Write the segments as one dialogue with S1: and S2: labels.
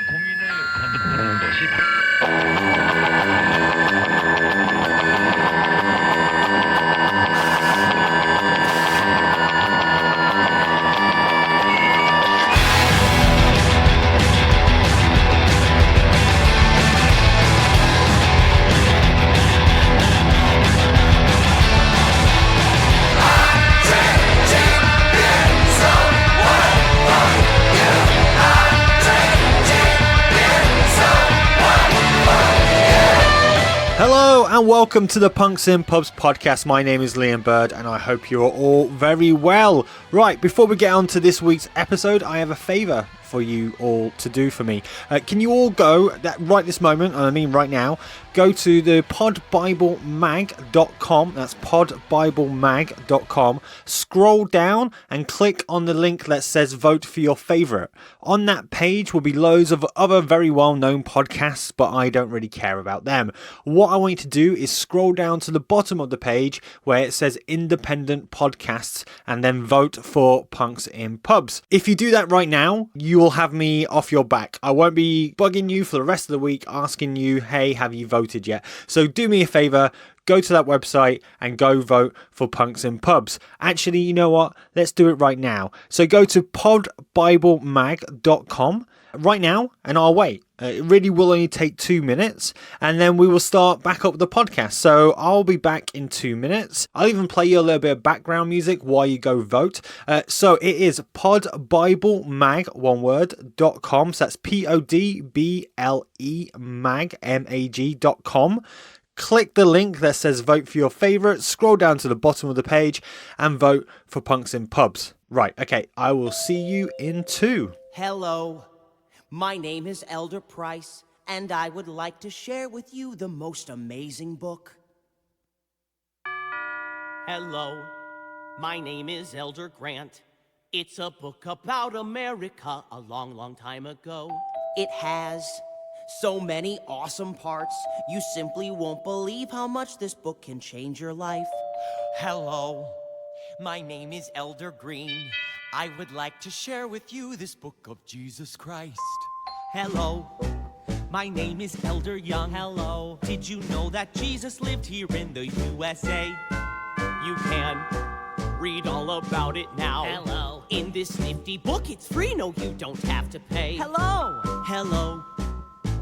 S1: 고민을 거듭하는 것이다.
S2: Hello and welcome to the Punks in Pubs podcast. My name is Liam Bird and I hope you're all very well. Right, before we get on to this week's episode, I have a favour for you all to do for me. Can you all go, right this moment, and I mean right now, go to the podbiblemag.com, that's podbiblemag.com, scroll down and click on the link that says vote for your favourite. On that page will be loads of other very well-known podcasts, but I don't really care about them. What I want you to do is scroll down to the bottom of the page where it says independent podcasts and then vote for Punks in Pubs. If you do that right now, you will have me off your back. I won't be bugging you for the rest of the week asking you, hey, have you voted yet? So do me a favour, go to that website and go vote for Punks in Pubs. Actually, you know what? Let's do it right now. So go to podbiblemag.com right now and I'll wait. It really will only take 2 minutes and then we will start back up the podcast. So I'll be back in 2 minutes. I'll even play you a little bit of background music while you go vote. So it is podbiblemag.com. So that's PODBLE mag.com. Click the link that says vote for your favourite, scroll down to the bottom of the page and vote for Punks in Pubs. Right, okay, I will see you in 2.
S3: Hello, my name is Elder Price, and I would like to share with you the most amazing book. Hello, my name is Elder Grant. It's a book about America a long, long time ago. It has so many awesome parts, you simply won't believe how much this book can change your life.
S4: Hello, my name is Elder Green. I would like to share with you this book of Jesus Christ.
S3: Hello,
S4: My name is Elder Young.
S3: hello.
S4: Did you know that Jesus lived here in the USA? You can read all about it now.
S3: Hello.
S4: In this nifty book, it's free. No, you don't have to pay.
S3: Hello.
S5: Hello,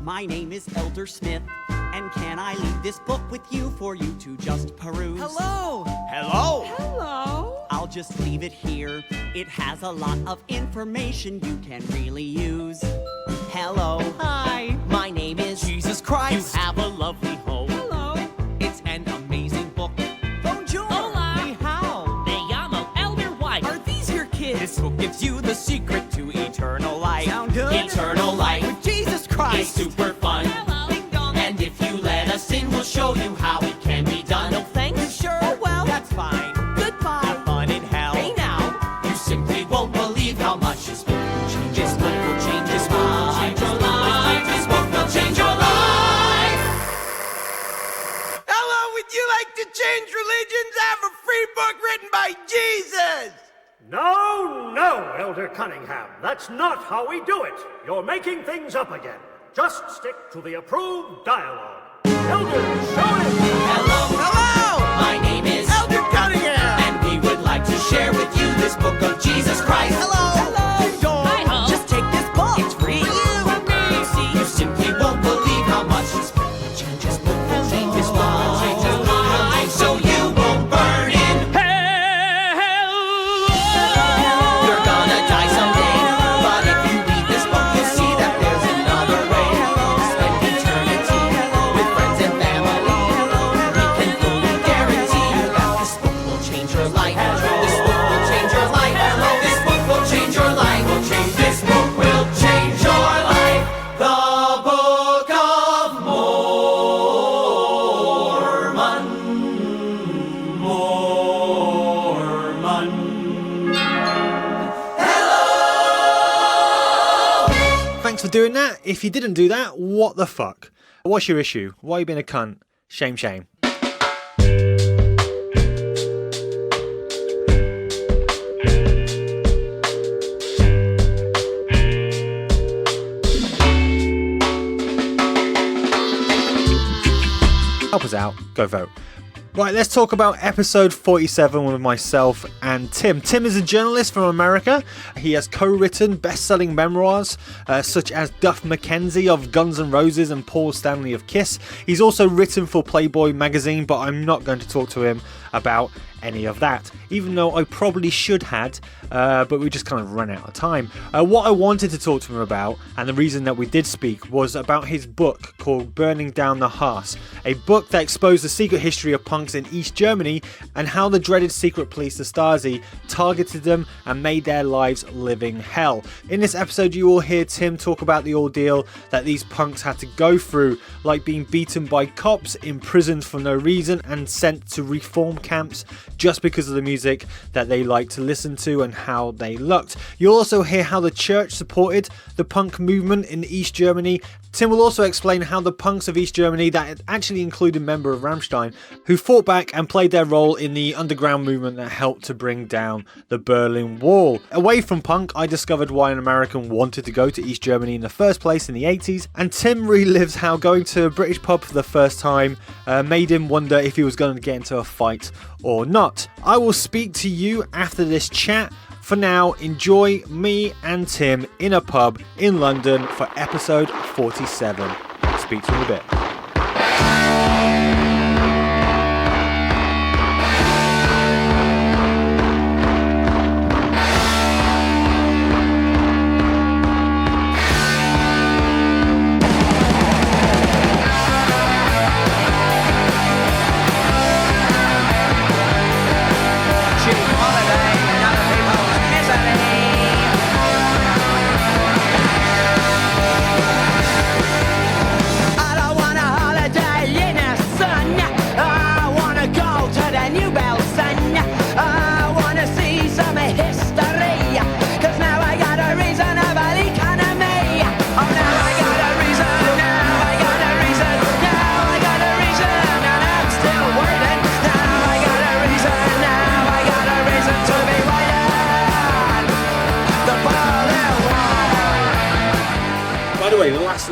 S5: my name is Elder Smith, and can I leave this book with you for you to just peruse?
S3: Hello.
S4: Hello.
S3: Hello.
S5: I'll just leave it here. It has a lot of information you can really use.
S3: Hello.
S4: Hi.
S3: My name is
S4: Jesus Christ.
S3: You have a lovely home.
S4: Hello. It's an amazing book.
S3: Bonjour.
S4: Hola. Hey, how?
S3: Me llamo Elder White.
S4: Are these your kids? This book gives you the secret to eternal life.
S5: Sound good?
S3: Eternal life
S4: With Jesus
S3: is
S4: Christ.
S3: super fun.
S4: Hello. Ding dong.
S3: And if you let us in, we'll show you how it can be done. No thanks.
S4: You sure?
S3: Oh well.
S4: That's fine.
S3: Goodbye.
S4: Have fun in hell.
S3: Hey now. You simply won't believe how much this book will change. This book will change. This book will change your life. This book will change your life.
S4: Hello, would you like to change religions? I have a free book written by Jesus.
S6: No, Elder Cunningham. That's not how we do it. You're making things up again. Just stick to the approved dialogue. Elder, show him.
S3: Hello. My name is
S4: Elder Cunningham.
S3: and we would like to share with you this book of Jesus Christ.
S4: Hello. Ding dong.
S3: Hi, Ho.
S5: Just take this book.
S3: It's free.
S4: For you and me.
S3: You see, you simply won't believe how much this book will change. This book will change. This book will change your life, so you won't burn in hell. You're gonna die someday, but if you read this book, you'll see that there's another way. Spend eternity with friends and family. We can fully guarantee you that this book will change your life. This book will change your life. This book will change your life. This book will change your life. The Book of Mormon. Mormon.
S2: Thanks for doing that. If you didn't do that, what the fuck? What's your issue? Why you being a cunt? Shame, shame. Help us out, go vote. Right, let's talk about episode 47 with myself and Tim. Tim is a journalist from America. He has co-written best-selling memoirs such as Duff McKenzie of Guns N' Roses and Paul Stanley of Kiss. He's also written for Playboy magazine, but I'm not going to talk to him about any of that, even though I probably should had, but we just kind of ran out of time. What I wanted to talk to him about, and the reason that we did speak, was about his book called Burning Down the Haus, a book that exposed the secret history of punks in East Germany and how the dreaded secret police, the Stasi, targeted them and made their lives living hell. In this episode you will hear Tim talk about the ordeal that these punks had to go through, like being beaten by cops, imprisoned for no reason and sent to reform camps just because of the music that they liked to listen to and how they looked. You'll also hear how the church supported the punk movement in East Germany. Tim will also explain how the punks of East Germany, that actually included a member of Rammstein, who fought back and played their role in the underground movement that helped to bring down the Berlin Wall. Away from punk, I discovered why an American wanted to go to East Germany in the first place in the 80s, and Tim relives how going to a British pub for the first time made him wonder if he was going to get into a fight or not. I will speak to you after this chat. For now, enjoy me and Tim in a pub in London for episode 47. Speak to you in a bit.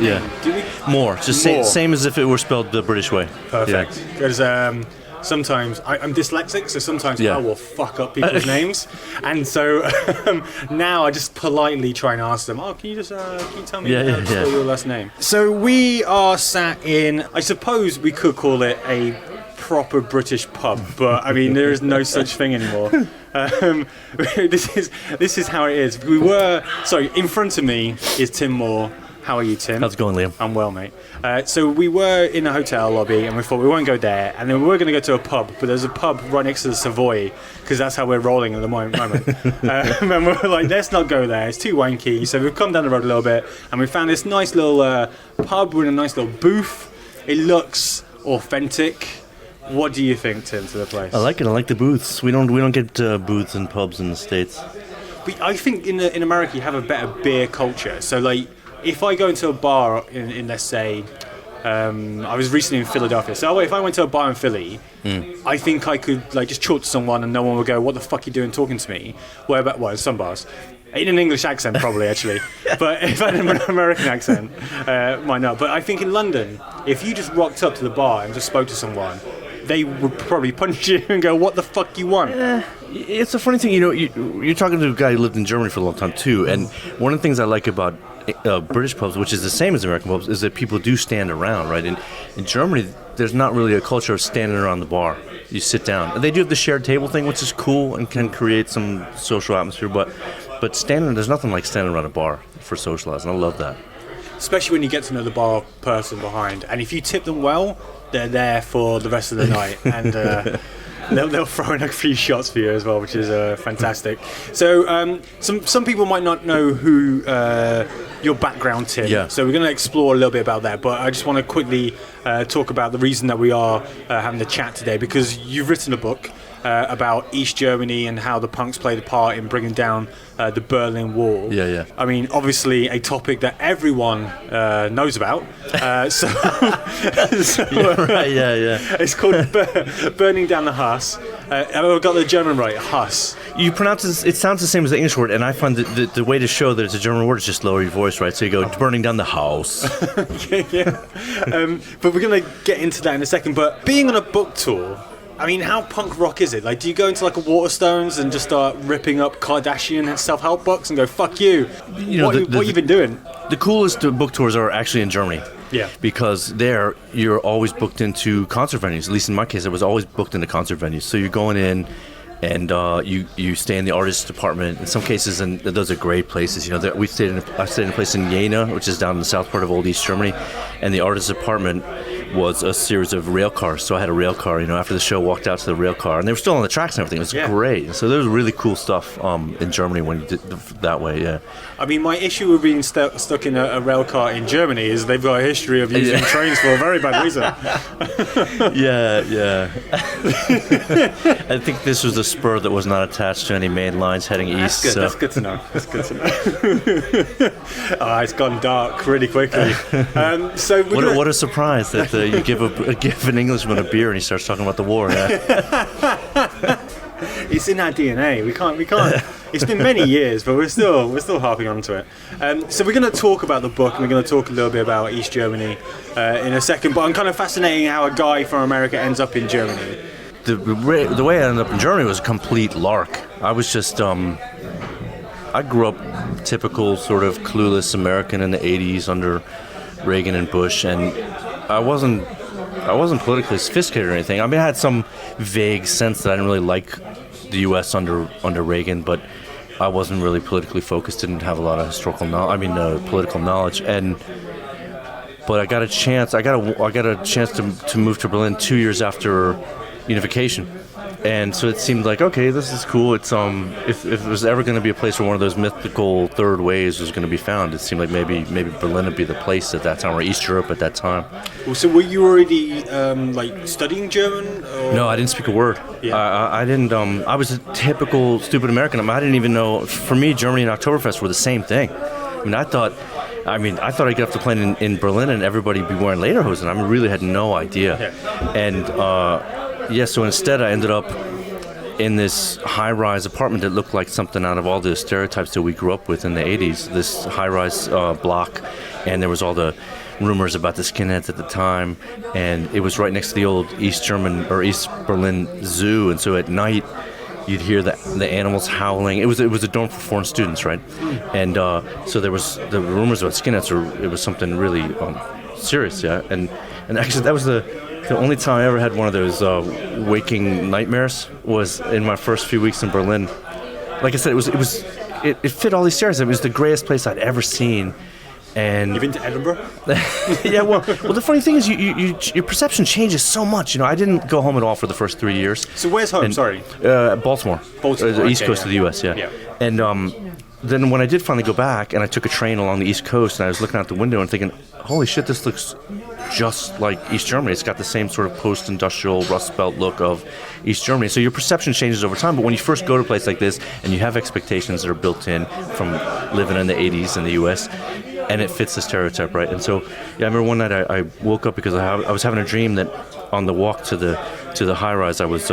S7: Yeah, Mohr, just
S2: Mohr.
S7: same as if it were spelled the British way.
S2: Perfect. Because sometimes I'm dyslexic, so sometimes I will fuck up people's names, and so now I just politely try and ask them, can you tell me spell your last name? So we are sat in, I suppose we could call it a proper British pub, but I mean there is no such thing anymore. This is how it is. In front of me is Tim Mohr. How are you, Tim?
S7: How's it going, Liam?
S2: I'm well, mate. So we were in a hotel lobby and we thought we won't go there, and then we were going to go to a pub, but there's a pub right next to the Savoy because that's how we're rolling at the moment. And we were like, let's not go there, it's too wanky. So we've come down the road a little bit and we found this nice little pub with a nice little booth. It looks authentic. What do you think, Tim, to the place?
S7: I like it. I like the booths. We don't get booths in pubs in the States.
S2: But I think in America you have a better beer culture. So like, if I go into a bar in let's say, I was recently in Philadelphia, so if I went to a bar in Philly, I think I could like just talk to someone and no one would go, what the fuck are you doing talking to me? Well, some bars. In an English accent, probably, actually. But if I had an American accent, might not. But I think in London, if you just rocked up to the bar and just spoke to someone, they would probably punch you and go, what the fuck you want?
S7: It's a funny thing, you're talking to a guy who lived in Germany for a long time, too. And one of the things I like about British pubs, which is the same as American pubs, is that people do stand around, right? In Germany, there's not really a culture of standing around the bar. You sit down. And they do have the shared table thing, which is cool and can create some social atmosphere, but there's nothing like standing around a bar for socializing. I love that.
S2: Especially when you get to know the bar person behind. And if you tip them well, they're there for the rest of the night. And they'll throw in a few shots for you as well, which is fantastic. So some people might not know who your background, Tim.
S7: Yeah.
S2: So we're going to explore a little bit about that. But I just want to quickly talk about the reason that we are having the chat today, because you've written a book about East Germany and how the punks played a part in bringing down the Berlin Wall.
S7: Yeah.
S2: I mean, obviously a topic that everyone knows about.
S7: Yeah.
S2: It's called Burning Down the Haus. I've got the German right, Haus.
S7: You pronounce it sounds the same as the English word, and I find that the way to show that it's a German word is just lower your voice, right? So you go, burning down the house.
S2: Yeah. But we're going to get into that in a second. But being on a book tour, I mean, how punk rock is it? Like, do you go into like a Waterstones and just start ripping up Kardashian self-help books and go, fuck you? What have you been doing?
S7: The coolest book tours are actually in Germany.
S2: Yeah.
S7: Because there, you're always booked into concert venues. At least in my case, I was always booked into concert venues. So you're going in, and you stay in the artist department. In some cases, and those are great places. You know, I stayed in a place in Jena, which is down in the south part of old East Germany, and the artist department was a series of rail cars. So I had a rail car, you know, after the show, walked out to the rail car, and they were still on the tracks and everything. It was great. So there was really cool stuff in Germany when you did that way, yeah. I
S2: mean, my issue with being stuck in a rail car in Germany is they've got a history of using trains for a very bad reason.
S7: Yeah. I think this was a spur that was not attached to any main lines heading east.
S2: Good. So. That's good to know. It's gone dark really quickly. So
S7: what a surprise that you give an Englishman a beer and he starts talking about the war. Yeah?
S2: It's in our DNA. We can't. It's been many years, but we're still harping onto it. So we're going to talk about the book, and we're going to talk a little bit about East Germany in a second. But I'm kind of fascinated how a guy from America ends up in Germany.
S7: The way I ended up in Germany was a complete lark. I was just I grew up typical sort of clueless American in the 80s under Reagan and Bush, and I wasn't politically sophisticated or anything. I mean, I had some vague sense that I didn't really like the U.S. under Reagan, but I wasn't really politically focused. Didn't have a lot of historical political knowledge. But I got a chance. I got a chance to move to Berlin 2 years after unification. And so it seemed like, okay, this is cool. It's if it was ever going to be a place where one of those mythical third ways was going to be found, it seemed like maybe Berlin would be the place at that time, or East Europe at that time.
S2: Well, so were you already studying German? Or?
S7: No, I didn't speak a word. Yeah. I didn't. I was a typical stupid American. I didn't even know. For me, Germany and Oktoberfest were the same thing. I thought I'd get off the plane in Berlin and everybody would be wearing lederhosen. I really had no idea. Yeah. And so instead I ended up in this high-rise apartment that looked like something out of all the stereotypes that we grew up with in the 80s, this high-rise block, and there was all the rumors about the skinheads at the time, and it was right next to the old East Berlin Zoo, and so at night you'd hear the animals howling. It was a dorm for foreign students, right? And so there was the rumors about skinheads, or it was something really serious, yeah. And actually that was the only time I ever had one of those waking nightmares was in my first few weeks in Berlin. Like I said, it fit all these stereotypes. It was the grayest place I'd ever seen. And
S2: you've been to Edinburgh?
S7: Yeah, well, the funny thing is, your perception changes so much. I didn't go home at all for the first 3 years.
S2: So where's home? Sorry,
S7: Baltimore, the east coast of the U.S. Yeah. And then when I did finally go back, and I took a train along the east coast, and I was looking out the window and thinking, holy shit, this looks just like East Germany. It's got the same sort of post-industrial Rust Belt look of East Germany. So your perception changes over time, but when you first go to a place like this and you have expectations that are built in from living in the 80s in the U.S., and it fits the stereotype, right? And so, I remember one night I woke up because I was having a dream that on the walk to the high-rise I was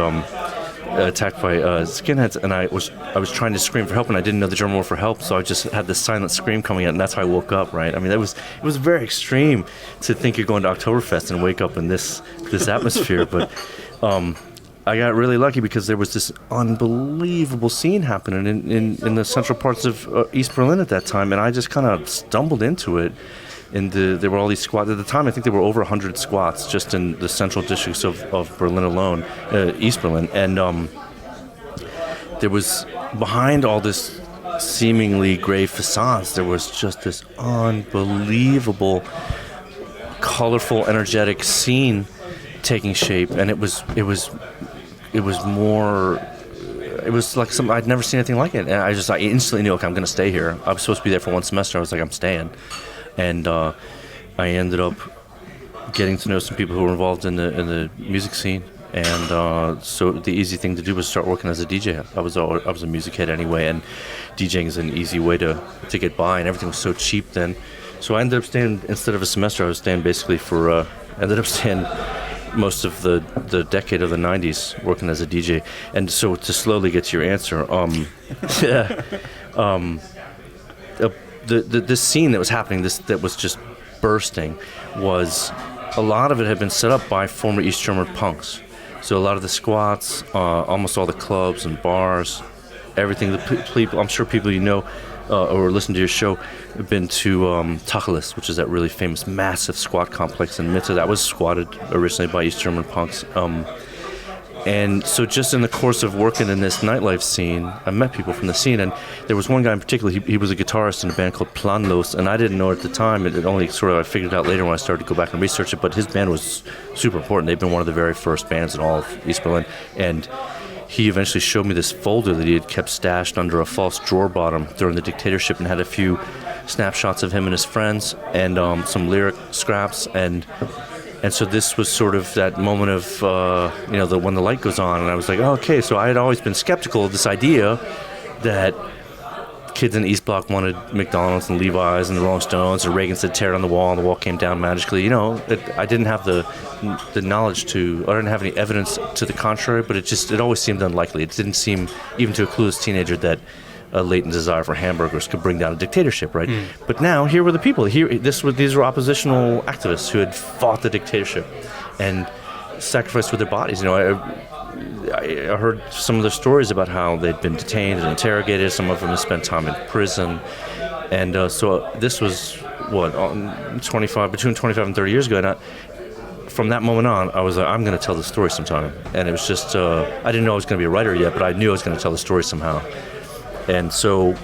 S7: attacked by skinheads, and I was trying to scream for help, and I didn't know the German word for help, so I just had this silent scream coming out, and that's how I woke up, right? It was very extreme to think you're going to Oktoberfest and wake up in this atmosphere, but I got really lucky because there was this unbelievable scene happening in the central parts of East Berlin at that time, and I just kind of stumbled into it. And there were all these squats. At the time, I think there were over 100 squats just in the central districts of Berlin alone, East Berlin. And there was, behind all this seemingly gray facades, there was just this unbelievable, colorful, energetic scene taking shape. And it was like something I'd never seen anything like it. And I instantly knew, okay, I'm going to stay here. I was supposed to be there for one semester. I was like, I'm staying. And I ended up getting to know some people who were involved in the music scene, and so the easy thing to do was start working as a DJ. I was a music head anyway, and DJing is an easy way to get by, and everything was so cheap then. So I ended up staying, instead of a semester, I was staying basically ended up staying most of the decade of the 90s working as a DJ. And so to slowly get to your answer, this scene that was happening, that was just bursting, was a lot of it had been set up by former East German punks. So a lot of the squats, almost all the clubs and bars, everything. The people, I'm sure people you know or listen to your show have been to Tacheles, which is that really famous, massive squat complex in Mitte that was squatted originally by East German punks. And so just in the course of working in this nightlife scene, I met people from the scene, and there was one guy in particular, he was a guitarist in a band called Planlos, and I didn't know at the time, it only sort of I figured it out later when I started to go back and research it, but his band was super important. They'd been one of the very first bands in all of East Berlin, and he eventually showed me this folder that he had kept stashed under a false drawer bottom during the dictatorship, and had a few snapshots of him and his friends, and some lyric scraps, and so this was sort of that moment of, when the light goes on, and I was like, oh, okay, so I had always been skeptical of this idea that kids in the East Block wanted McDonald's and Levi's and the Rolling Stones, or Reagan said tear it on the wall, and the wall came down magically. I didn't have the knowledge I didn't have any evidence to the contrary, but it always seemed unlikely. It didn't seem, even to a clueless teenager, that a latent desire for hamburgers could bring down a dictatorship, right? But now, here were the people. These were oppositional activists who had fought the dictatorship and sacrificed with their bodies. I heard some of their stories about how they'd been detained and interrogated. Some of them had spent time in prison. And so this was, between 25 and 30 years ago. And from that moment on, I was like, I'm going to tell the story sometime. And it was just, I didn't know I was going to be a writer yet, but I knew I was going to tell the story somehow. And so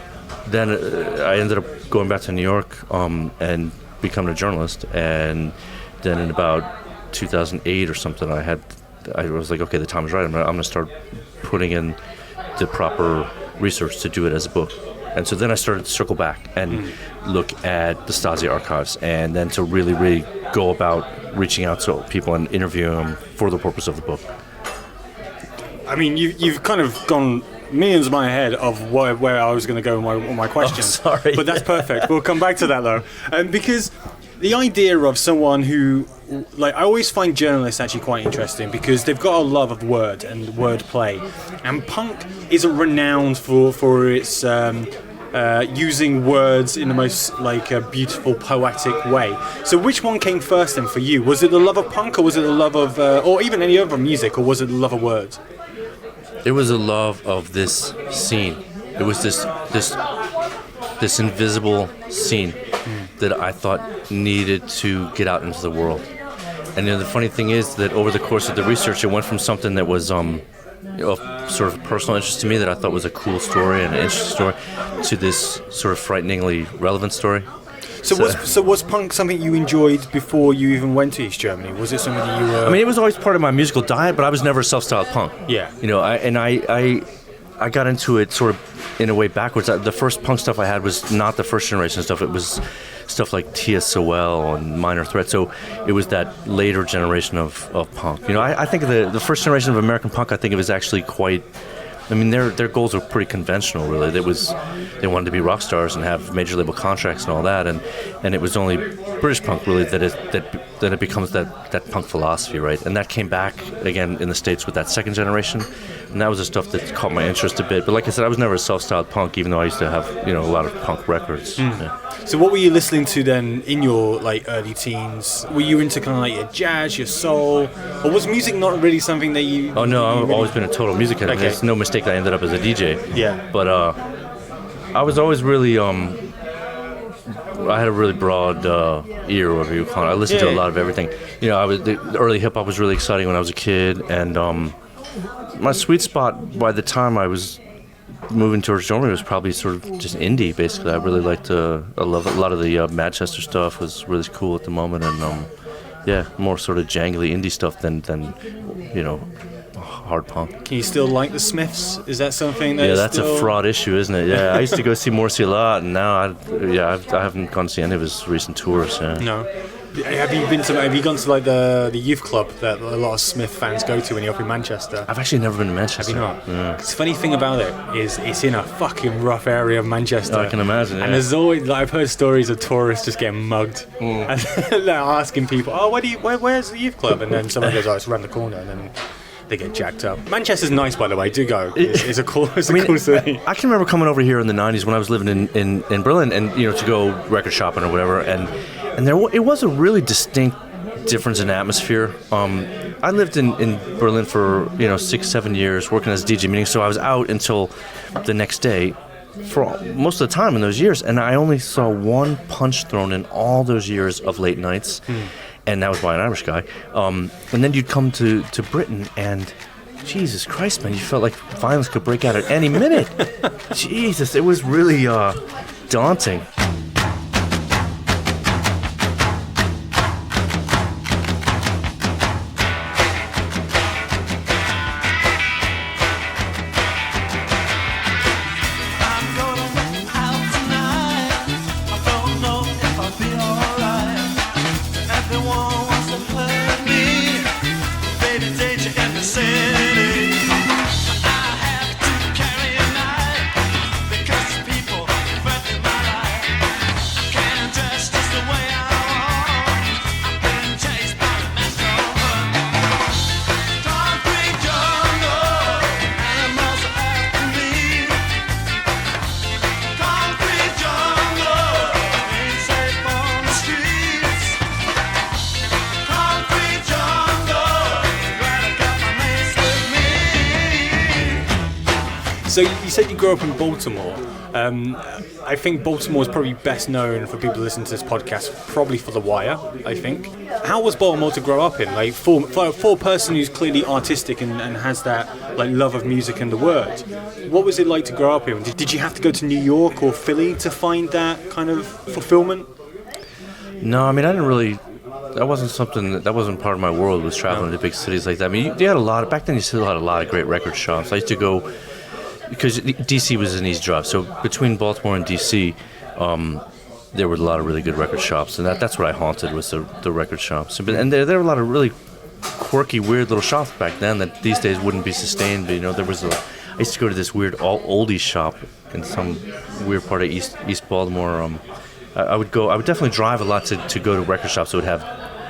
S7: then I ended up going back to New York and becoming a journalist. And then in about 2008 or something, I was like, okay, the time is right. I'm going to start putting in the proper research to do it as a book. And so then I started to circle back and look at the Stasi archives, and then to really, really go about reaching out to people and interviewing them for the purpose of the book.
S2: I mean, you've kind of gone millions of miles ahead of where I was going to go with my questions.
S7: Oh, sorry.
S2: But that's perfect. We'll come back to that, though. Because the idea of someone who, I always find journalists actually quite interesting, because they've got a love of word and wordplay. And punk isn't renowned for its using words in the most beautiful, poetic way. So which one came first then for you? Was it the love of punk, or was it the love of, or even any other music, or was it the love of words?
S7: It was a love of this scene. It was this invisible scene that I thought needed to get out into the world. And the funny thing is that over the course of the research, it went from something that was of sort of personal interest to me, that I thought was a cool story and an interesting story, to this sort of frighteningly relevant story.
S2: So was punk something you enjoyed before you even went to East Germany? Was it something that you were...
S7: I mean, it was always part of my musical diet, but I was never self-styled punk.
S2: Yeah.
S7: I got into it sort of in a way backwards. The first punk stuff I had was not the first generation stuff. It was stuff like TSOL and Minor Threat. So it was that later generation of punk. I think the first generation of American punk, I think it was actually quite... I mean, their goals were pretty conventional, really. They wanted to be rock stars and have major label contracts and all that, and it was only British punk, really, that it becomes that punk philosophy, right? And that came back again in the States with that second generation, and that was the stuff that caught my interest a bit. But like I said, I was never a self-styled punk, even though I used to have a lot of punk records. Yeah.
S2: So what were you listening to then in your early teens? Were you into kind of your jazz, your soul, or was music not really something that you?
S7: Oh no, I've always been a total music head.
S2: Okay.
S7: It's no mistake that I ended up as a DJ.
S2: Yeah.
S7: But I was always really I had a really broad ear, whatever you call it. I listened to a lot of everything. The early hip hop was really exciting when I was a kid, and my sweet spot by the time I was moving towards Germany was probably sort of just indie, basically. I really liked I love a lot of the Manchester stuff was really cool at the moment, and more sort of jangly indie stuff than hard punk.
S2: Can you still like the Smiths? Is that something that?
S7: Yeah, that's a fraud issue, isn't it? Yeah, I used to go see Morrissey a lot, and now I haven't gone to see any of his recent tours. Yeah.
S2: No. Have you gone to like the youth club that a lot of Smith fans go to when you're up in Manchester?
S7: I've actually never been to Manchester.
S2: Have you not?
S7: Yeah.
S2: 'Cause the funny thing about it is it's in a fucking rough area of Manchester.
S7: I can imagine. Yeah.
S2: And there's always, like, I've heard stories of tourists just getting mugged. And they're asking people, oh, where's the youth club? And then someone goes, oh, it's around the corner. And then they get jacked up. Manchester's nice, by the way. Do go. It's a cool city.
S7: I can remember coming over here in the 90s when I was living in Berlin, and to go record shopping or whatever, and it was a really distinct difference in atmosphere. I lived in Berlin for 6-7 years working as a DJ meeting, so I was out until the next day for most of the time in those years, and I only saw one punch thrown in all those years of late nights, and that was by an Irish guy. And then you'd come to Britain, and Jesus Christ, man, you felt like violence could break out at any minute. Jesus, it was really daunting.
S2: So you said you grew up in Baltimore. I think Baltimore is probably best known for people who listen to this podcast, probably for The Wire, I think. How was Baltimore to grow up in? Like, for a person who's clearly artistic and has that like love of music and the words, what was it like to grow up in? Did you have to go to New York or Philly to find that kind of fulfillment?
S7: No, I mean, I didn't really. That wasn't part of my world, was traveling to big cities like that. I mean, you had a lot back then. You still had a lot of great record shops. I used to go, because DC was an easy drive. So between Baltimore and DC, there were a lot of really good record shops, and that's what I haunted, was the record shops. And there were a lot of really quirky, weird little shops back then that these days wouldn't be sustained. But, there was I used to go to this weird oldies shop in some weird part of East Baltimore. I would definitely drive a lot to go to record shops that would have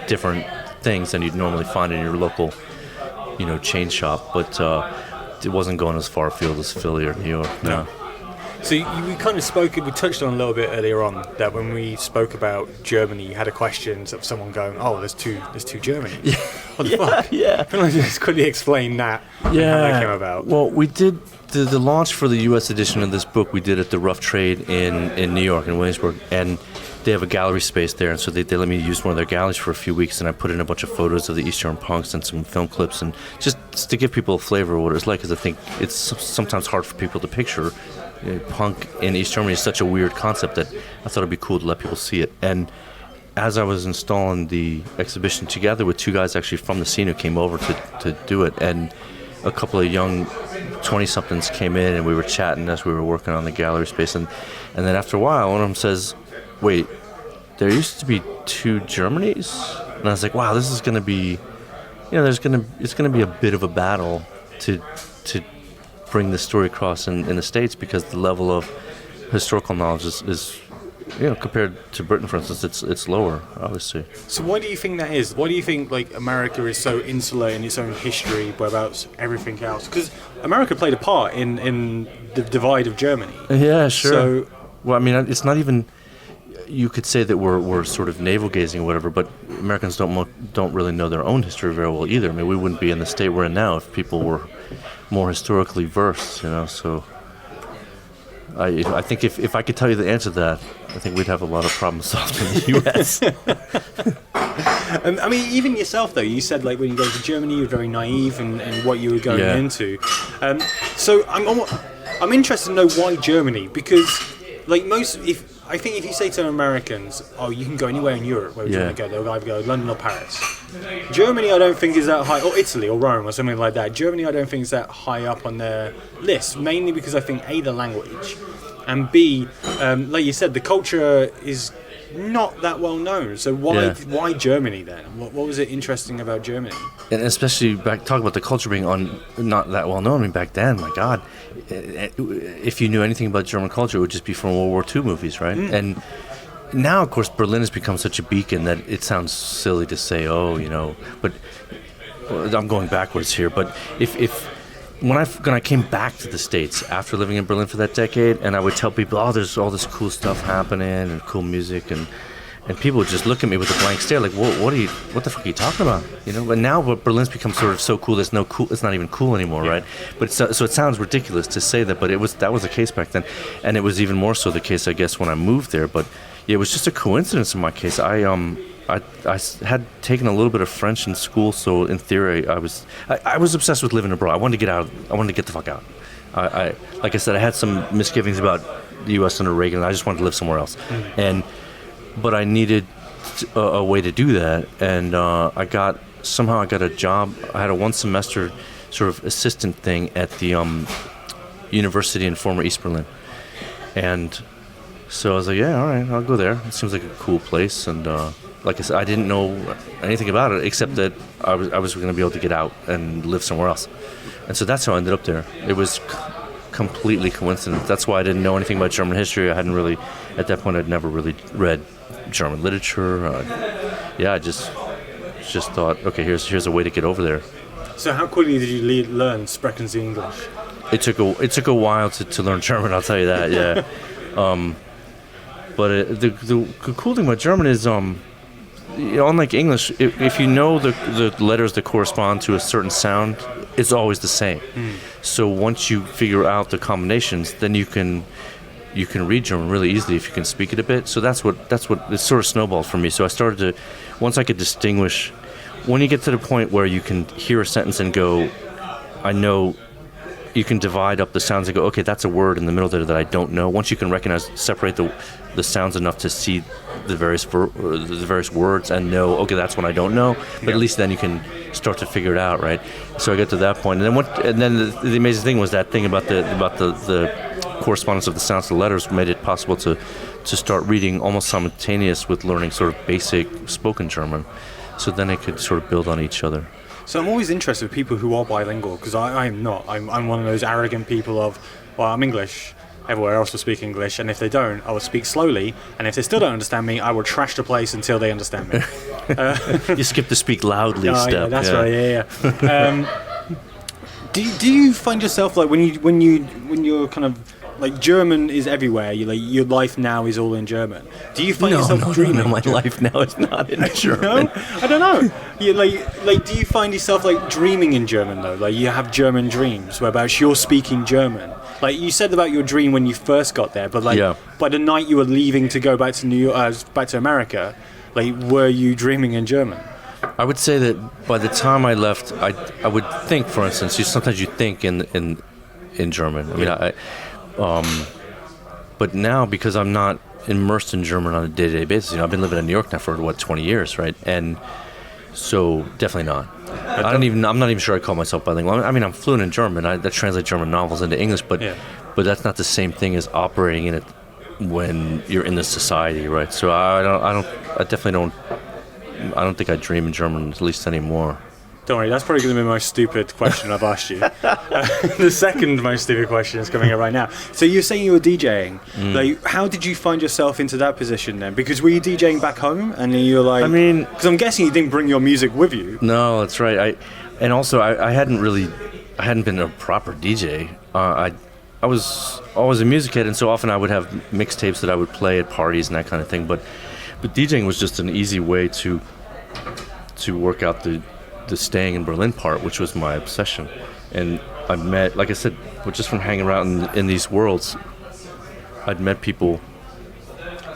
S7: different things than you'd normally find in your local, chain shop. But it wasn't going as far afield as Philly or New York. No.
S2: So we kind of we touched on a little bit earlier on that when we spoke about Germany, you had a question of someone going, "Oh, there's two Germany."
S7: Yeah.
S2: What the fuck? Yeah. Can I just quickly explain that?
S7: Yeah.
S2: How that came about.
S7: Well, we did the launch for the U.S. edition of this book. We did at the Rough Trade in New York, in Williamsburg, and they have a gallery space there, and so they let me use one of their galleries for a few weeks, and I put in a bunch of photos of the East German punks and some film clips, and just to give people a flavor of what it's like, because I think it's sometimes hard for people to picture. Punk in East Germany is such a weird concept that I thought it'd be cool to let people see it. And as I was installing the exhibition together with two guys actually from the scene who came over to do it, and a couple of young 20-somethings came in, and we were chatting as we were working on the gallery space, and then after a while one of them says, "Wait, there used to be two Germanys?" And I was like, wow, this is going to be, it's going to be a bit of a battle to bring this story across in the States, because the level of historical knowledge is compared to Britain, for instance, it's lower, obviously.
S2: So why do you think that is? Why do you think like America is so insular in its own history about everything else? Because America played a part in the divide of Germany.
S7: Yeah, sure.
S2: So,
S7: well, I mean, it's not even. You could say that we're sort of navel gazing or whatever, but Americans don't really know their own history very well either. I mean, we wouldn't be in the state we're in now if people were more historically versed, So I think if I could tell you the answer to that, I think we'd have a lot of problems solved in the U.S.
S2: I mean, even yourself though, you said like when you go to Germany, you're very naive in what you were going into. So I'm interested to know why Germany, because like I think if you say to Americans, "Oh, you can go anywhere in Europe, where would you want to go?" They'll either go London or Paris. Germany, I don't think is that high, or Italy or Rome or something like that. Germany, I don't think is that high up on their list, mainly because I think A, the language, and B, like you said, the culture is not that well known. So why Germany then? What was it interesting about Germany?
S7: And especially talk about the culture being not that well known. I mean, back then, my God, if you knew anything about German culture, it would just be from World War II movies, right? And now, of course, Berlin has become such a beacon that it sounds silly to say, but I'm going backwards here. But when I came back to the States after living in Berlin for that decade, and I would tell people, there's all this cool stuff happening and cool music, and people would just look at me with a blank stare, like, what the fuck are you talking about? But now Berlin's become sort of so cool, it's not even cool anymore, right? But so it sounds ridiculous to say that, but that was the case back then, and it was even more so the case, I guess, when I moved there. But yeah, it was just a coincidence in my case. I had taken a little bit of French in school, so in theory, I was obsessed with living abroad. I wanted to get out. I wanted to get the fuck out. Like I said, I had some misgivings about the U.S. under Reagan. I just wanted to live somewhere else, but I needed a way to do that, and I got a job. I had a 1 semester sort of assistant thing at the university in former East Berlin, and so I was like, yeah, all right, I'll go there. It seems like a cool place, and like I said, I didn't know anything about it except that I was going to be able to get out and live somewhere else, and so that's how I ended up there. It was completely coincidence. That's why I didn't know anything about German history. I hadn't really, at that point, I'd never really read German literature. I just thought, okay, here's a way to get over there.
S2: So how quickly did you learn Sprechen Sie English?
S7: It took a while to learn German. I'll tell you that. Yeah. But the cool thing about German is, unlike English, if you know the letters that correspond to a certain sound, it's always the same. So once you figure out the combinations, then you can read German really easily if you can speak it a bit. So that's what it sort of snowballed for me. So I started to, once I could distinguish, when you get to the point where you can hear a sentence and go, I know. You can divide up the sounds and go, okay, that's a word in the middle there that I don't know. Once you can separate the sounds enough to see the various words and know, okay, that's one I don't know. But at least then you can start to figure it out, right? So I got to that point, and then the amazing thing was that thing about the correspondence of the sounds to the letters made it possible to start reading almost simultaneous with learning sort of basic spoken German. So then it could sort of build on each other.
S2: So I'm always interested in people who are bilingual, because I'm not. I'm one of those arrogant people of, well, I'm English, everywhere else will speak English, and if they don't, I will speak slowly, and if they still don't understand me, I will trash the place until they understand me.
S7: You skip the speak loudly step.
S2: Yeah, that's right, yeah. Do you find yourself, like, when you're kind of, like, German is everywhere, your life now is all in German. Do you find yourself dreaming?
S7: No, my life now is not in German.
S2: No? I don't know. Do you find yourself, like, dreaming in German, though? Like, you have German dreams, whereabouts you're speaking German. Like, you said about your dream when you first got there, but, like, by the night you were leaving to go back to New York, back to America, like, were you dreaming in German?
S7: I would say that by the time I left, I would think, for instance, sometimes you think in German. I mean, but now, because I'm not immersed in German on a day-to-day basis, I've been living in New York now for 20 years, right? And so definitely not. I'm not even sure I call myself bilingual. I mean, I'm fluent in German. I translate German novels into English, but that's not the same thing as operating in it when you're in this society, right? So I don't think I dream in German, at least anymore.
S2: Don't worry, that's probably going to be the most stupid question I've asked you. The second most stupid question is coming up right now. So you're saying you were DJing. Like, how did you find yourself into that position then? Because were you DJing back home? And then you're like... I mean... Because I'm guessing you didn't bring your music with you.
S7: No, that's right. I hadn't been a proper DJ. I was always a music head, and so often I would have mixtapes that I would play at parties and that kind of thing. But DJing was just an easy way to work out the staying in Berlin part, which was my obsession. And I met, like I said, just from hanging around in these worlds, I'd met people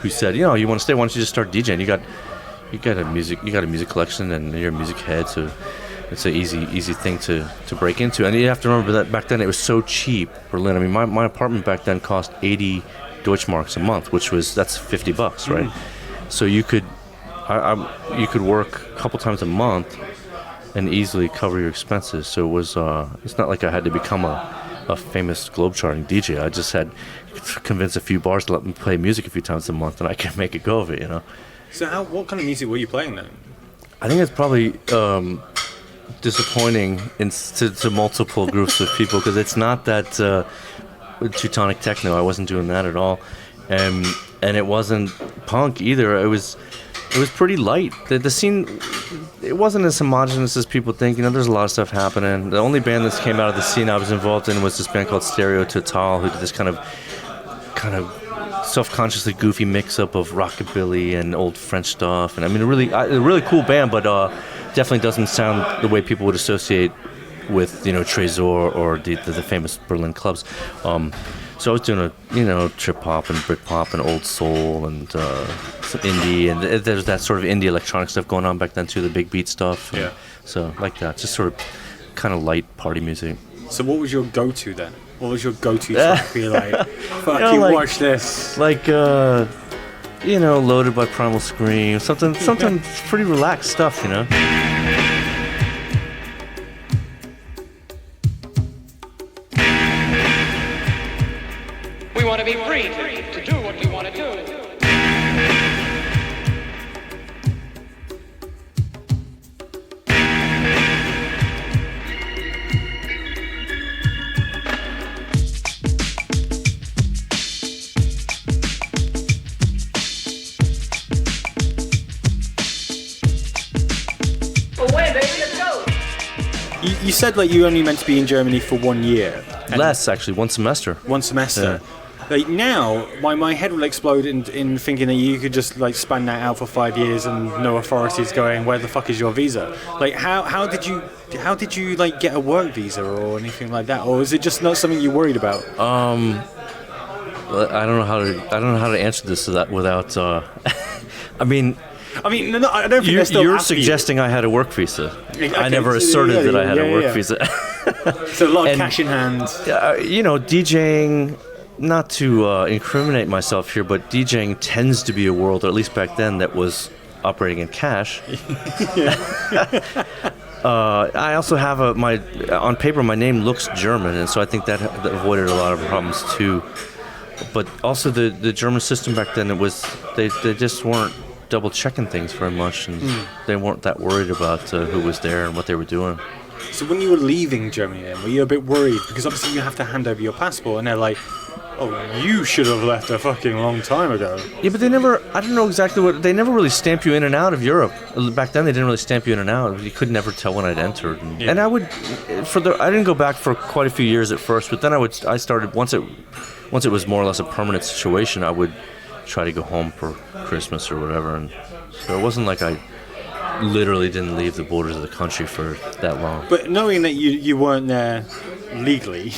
S7: who said, you want to stay, why don't you just start DJing? You got a music collection and you're a music head, so it's an easy thing to break into. And you have to remember that back then it was so cheap, Berlin. I mean, my apartment back then cost 80 Deutschmarks a month, that's $50, right? So you could work a couple times a month and easily cover your expenses. So it was it's not like I had to become a a famous globe-charting DJ. I just had to convince a few bars to let me play music a few times a month, and I can make a go of it, you know.
S2: So what kind of music were you playing then?
S7: I think it's probably disappointing to multiple groups of people, because it's not that Teutonic techno. I wasn't doing that at all, and it wasn't punk either. It was pretty light. The scene, it wasn't as homogenous as people think. You know, there's a lot of stuff happening. The only band that came out of the scene I was involved in was this band called Stereo Total, who did this kind of self-consciously goofy mix-up of rockabilly and old French stuff. And I mean, a really cool band, but definitely doesn't sound the way people would associate with, you know, Trésor or the famous Berlin clubs. So I was doing trip hop and Britpop and old soul and some indie, and there's that sort of indie electronic stuff going on back then too, the big beat stuff.
S2: Yeah.
S7: So like that, just sort of kind of light party music.
S2: So what was your go-to then? What was your go-to track? Be like, fucking watch this.
S7: Like, Loaded by Primal Scream, something pretty relaxed stuff, you know.
S1: We want to be free to do what we want to do.
S2: You said like you only meant to be in Germany for 1 year.
S7: Less, actually, one semester.
S2: One semester.
S7: Yeah.
S2: Like now, my head will explode in thinking that you could just like span that out for 5 years and no authorities going, where the fuck is your visa? Like how did you like get a work visa or anything like that, or is it just not something you worried about?
S7: I don't know how to answer this without. I mean,
S2: no, I don't think they're still
S7: you're
S2: asking
S7: suggesting I had a work visa.
S2: Okay,
S7: I never asserted that I had a work visa.
S2: So a lot of cash in hand.
S7: DJing, not to incriminate myself here, but DJing tends to be a world, or at least back then, that was operating in cash. I also have on paper, my name looks German, and so I think that avoided a lot of problems too. But also the German system back then, they just weren't double checking things very much, and they weren't that worried about who was there and what they were doing.
S2: So when you were leaving Germany then, were you a bit worried? Because obviously you have to hand over your passport, and they're like, oh, you should have left a fucking long time ago.
S7: Yeah, but I don't know exactly they never really stamp you in and out of Europe. Back then they didn't really stamp you in and out. You could never tell when I'd entered. And I didn't go back for quite a few years at first, but then I started, once it was more or less a permanent situation, I would try to go home for Christmas or whatever, and so it wasn't like I literally didn't leave the borders of the country for that long.
S2: But knowing that you weren't there legally,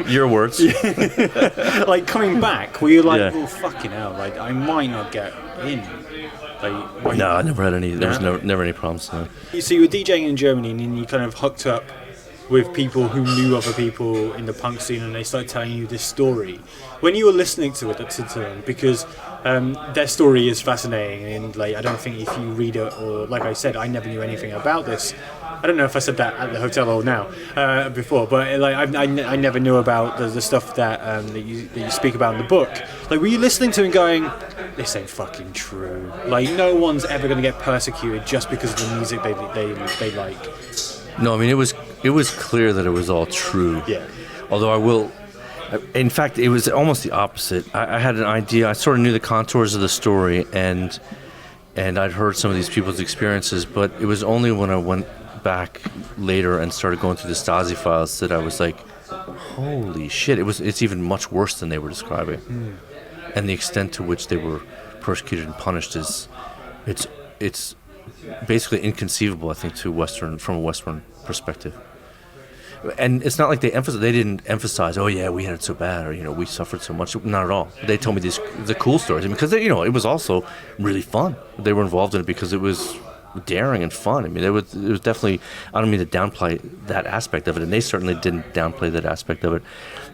S7: your words.
S2: like coming back, were you like,
S7: Yeah.
S2: oh fucking hell, like I might not get in? Like,
S7: No, I never had any. There was never any problems. No.
S2: So you were DJing in Germany, and then you kind of hooked up with people who knew other people in the punk scene, and they started telling you this story. When you were listening to them, because their story is fascinating, and like I don't think if you read it, or like I said, I never knew anything about this. I don't know if I said that at the hotel or now before, but like I never knew about the stuff that you speak about in the book. Like, were you listening to it and going, this ain't fucking true? Like, no one's ever going to get persecuted just because of the music they like.
S7: No, I mean it was clear that it was all true.
S2: Yeah.
S7: Although in fact, it was almost the opposite. I had an idea. I sort of knew the contours of the story, and I'd heard some of these people's experiences, but it was only when I went back later and started going through the Stasi files that I was like, holy shit, it's even much worse than they were describing. And the extent to which they were persecuted and punished it's basically inconceivable, I think, from a Western perspective. And it's not like they didn't emphasize, oh yeah, we had it so bad, or we suffered so much. Not at all. They told me the cool stories, because it was also really fun. They were involved in it because it was daring and fun. I mean, it was definitely. I don't mean to downplay that aspect of it, and they certainly didn't downplay that aspect of it.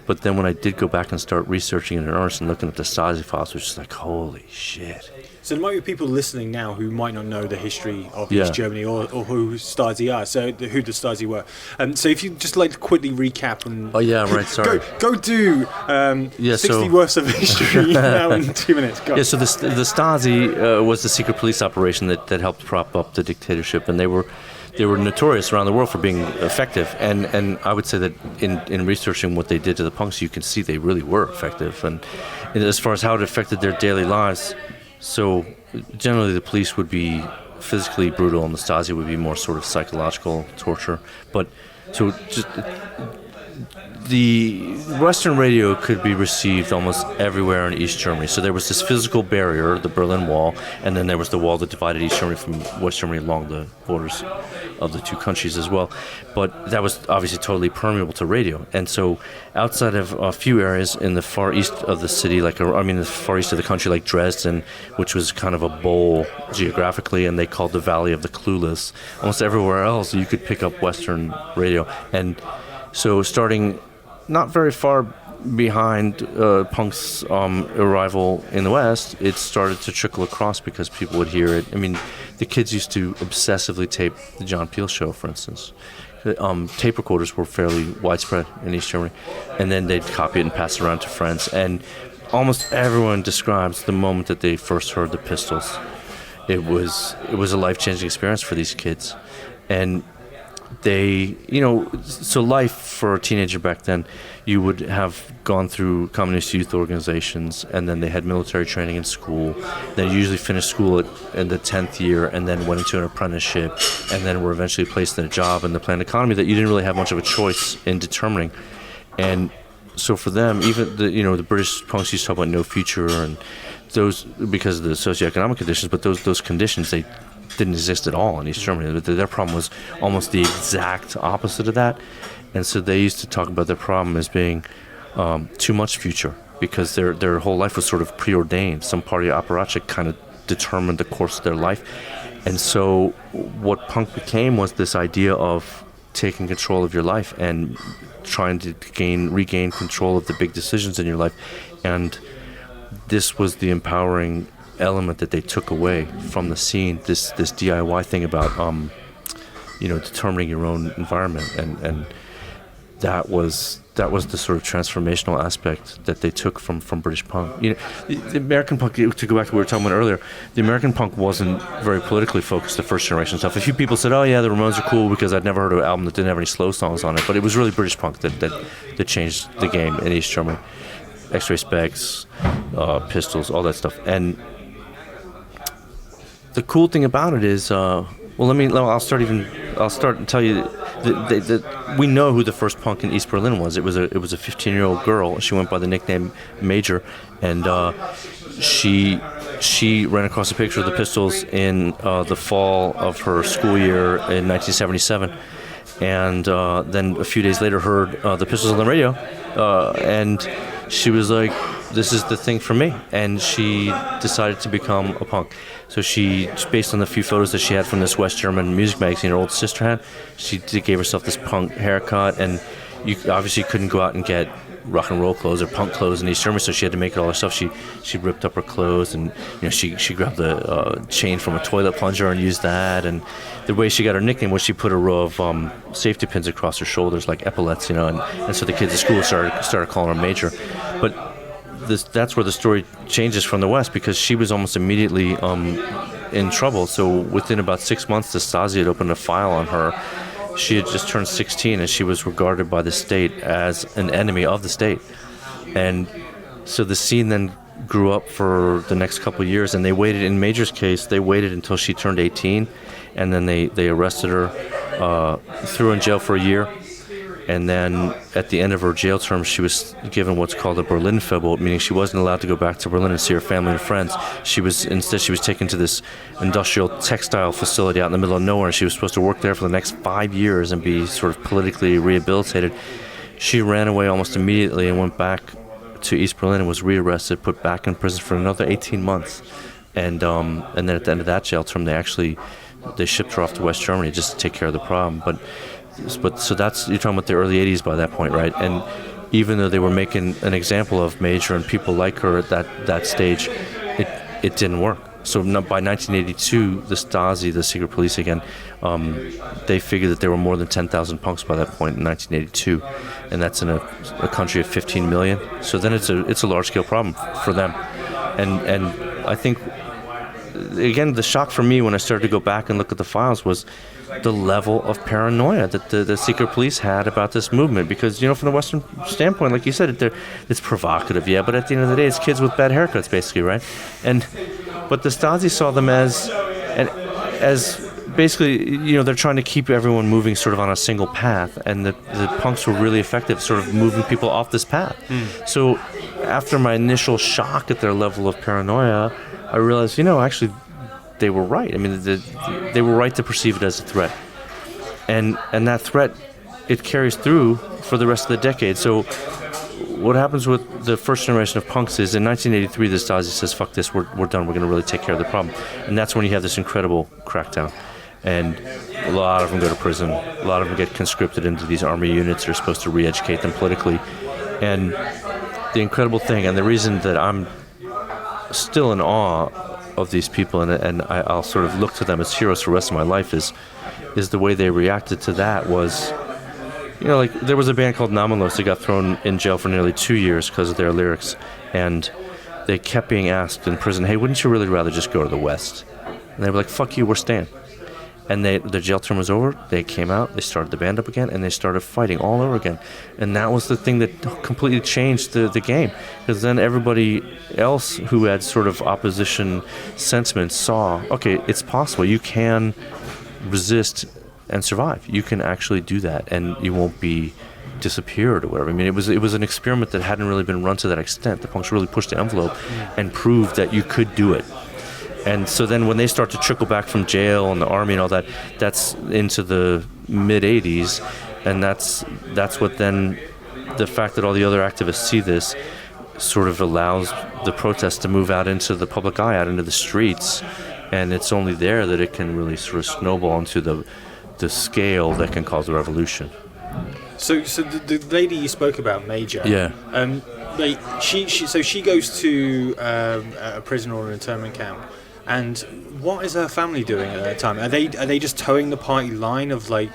S7: But then when I did go back and start researching it in earnest and looking at the Stasi files, it was just like, holy shit.
S2: So there might be people listening now who might not know the history of
S7: Yeah.
S2: East Germany or who Stasi are, who the Stasi were. So if you just like to quickly recap and
S7: Oh yeah, right. Sorry.
S2: go do 60 worths of history now in 2 minutes. Go.
S7: Yeah, so the Stasi was the secret police operation that helped prop up the dictatorship, and they were notorious around the world for being effective. And I would say that in researching what they did to the punks, you can see they really were effective. And as far as how it affected their daily lives, so generally the police would be physically brutal, and the Stasi would be more sort of psychological torture. But so just the Western radio could be received almost everywhere in East Germany. So there was this physical barrier, the Berlin Wall, and then there was the wall that divided East Germany from West Germany along the borders of the two countries as well. But that was obviously totally permeable to radio. And so outside of a few areas in the far east of the city, the far east of the country, like Dresden, which was kind of a bowl geographically, and they called the Valley of the Clueless, almost everywhere else you could pick up Western radio. And so starting not very far behind punk's arrival in the West, it started to trickle across because people would hear it. I mean, the kids used to obsessively tape the John Peel show, for instance. Tape recorders were fairly widespread in East Germany, and then they'd copy it and pass it around to friends. And almost everyone describes the moment that they first heard the Pistols. It was a life-changing experience for these kids. And they, so life for a teenager back then, you would have gone through communist youth organizations, and then they had military training in school. They usually finished school in the 10th year and then went into an apprenticeship, and then were eventually placed in a job in the planned economy that you didn't really have much of a choice in determining. And so for them, even the British punks used to talk about no future and those because of the socioeconomic conditions, but those conditions, they didn't exist at all in East Germany. Their problem was almost the exact opposite of that. And so they used to talk about their problem as being too much future, because their whole life was sort of preordained. Some party apparatchik kind of determined the course of their life. And so what punk became was this idea of taking control of your life and trying to regain control of the big decisions in your life. And this was the empowering element that they took away from the scene, this DIY thing about determining your own environment, and that was the sort of transformational aspect that they took from British punk. The American punk, to go back to what we were talking about earlier, the American punk wasn't very politically focused, the first generation stuff. A few people said, oh yeah, the Ramones are cool, because I'd never heard of an album that didn't have any slow songs on it, but it was really British punk that changed the game in East Germany. X-Ray Specs, Pistols, all that stuff. And the cool thing about it is, I'll start and tell you that we know who the first punk in East Berlin was. It was a 15-year-old girl. She went by the nickname Major, and she ran across a picture of the Pistols in the fall of her school year in 1977, and then a few days later heard the Pistols on the radio, and she was like, this is the thing for me, and she decided to become a punk. So she, based on the few photos that she had from this West German music magazine her older sister had, she gave herself this punk haircut, and you obviously couldn't go out and get rock and roll clothes or punk clothes in East Germany, so she had to make it all herself. She ripped up her clothes, and she grabbed the chain from a toilet plunger and used that. And the way she got her nickname was she put a row of safety pins across her shoulders like epaulets, and so the kids at school started calling her Major. But that's where the story changes from the West, because she was almost immediately in trouble. So within about 6 months, the Stasi had opened a file on her. She had just turned 16, and she was regarded by the state as an enemy of the state. And so the scene then grew up for the next couple of years, and they waited, in Major's case, they waited until she turned 18, and then they arrested her, threw her in jail for a year. And then at the end of her jail term, she was given what's called a Berlin-Verbot, meaning she wasn't allowed to go back to Berlin and see her family and friends. Instead she was taken to this industrial textile facility out in the middle of nowhere, and she was supposed to work there for the next 5 years and be sort of politically rehabilitated. She ran away almost immediately and went back to East Berlin and was rearrested, put back in prison for another 18 months. And then at the end of that jail term, they shipped her off to West Germany just to take care of the problem. But so that's, you're talking about the early 80s by that point, right? And even though they were making an example of Major and people like her at that stage, it didn't work. So by 1982, the Stasi, the secret police again, they figured that there were more than 10,000 punks by that point in 1982, and that's in a country of 15 million. So then it's a large-scale problem for them, and I think again the shock for me when I started to go back and look at the files was the level of paranoia that the secret police had about this movement, because from the Western standpoint, like you said, it's provocative, yeah, but at the end of the day, it's kids with bad haircuts, basically, right? But the Stasi saw them as basically, they're trying to keep everyone moving sort of on a single path, and the punks were really effective sort of moving people off this path. So after my initial shock at their level of paranoia, I realized, actually they were right. I mean, they were right to perceive it as a threat. And that threat, it carries through for the rest of the decade. So what happens with the first generation of punks is in 1983, the Stasi says, fuck this, we're done, we're going to really take care of the problem. And that's when you have this incredible crackdown. And a lot of them go to prison. A lot of them get conscripted into these army units that are supposed to re-educate them politically. And the incredible thing, and the reason that I'm still in awe of these people, and I'll sort of look to them as heroes for the rest of my life, is the way they reacted to that was, like there was a band called Namalos that got thrown in jail for nearly 2 years because of their lyrics, and they kept being asked in prison, hey, wouldn't you really rather just go to the West? And they were like, fuck you, we're staying. And the jail term was over, they came out, they started the band up again, and they started fighting all over again. And that was the thing that completely changed the game. Because then everybody else who had sort of opposition sentiments saw, okay, it's possible. You can resist and survive. You can actually do that, and you won't be disappeared or whatever. I mean, it was an experiment that hadn't really been run to that extent. The punks really pushed the envelope and proved that you could do it. And so then when they start to trickle back from jail and the army and all that, that's into the mid-'80s, and that's what then, the fact that all the other activists see this sort of allows the protest to move out into the public eye, out into the streets, and it's only there that it can really sort of snowball into the scale that can cause a revolution.
S2: So the lady you spoke about, Major,
S7: yeah,
S2: she goes to a prison or an internment camp. And what is her family doing at that time? Are they just towing the party line of like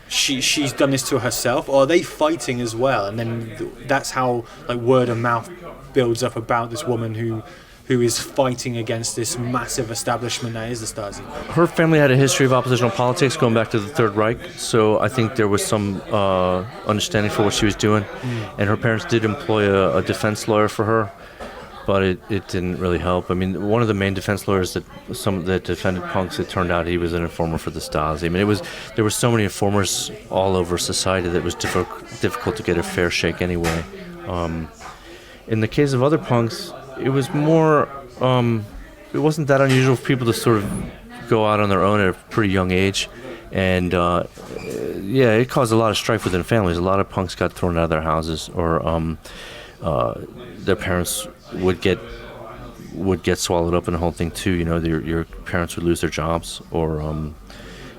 S2: she's done this to herself, or are they fighting as well? And then that's how like word of mouth builds up about this woman who is fighting against this massive establishment that is the Stasi.
S7: Her family had a history of oppositional politics going back to the Third Reich, so I think there was some understanding for what she was doing. And her parents did employ a defense lawyer for her, but it didn't really help. I mean, one of the main defense lawyers that defended punks, it turned out he was an informer for the Stasi. I mean, there were so many informers all over society that it was difficult to get a fair shake anyway. In the case of other punks, it was more, it wasn't that unusual for people to sort of go out on their own at a pretty young age. And it caused a lot of strife within families. A lot of punks got thrown out of their houses, or their parents would get swallowed up in the whole thing too. Your parents would lose their jobs, or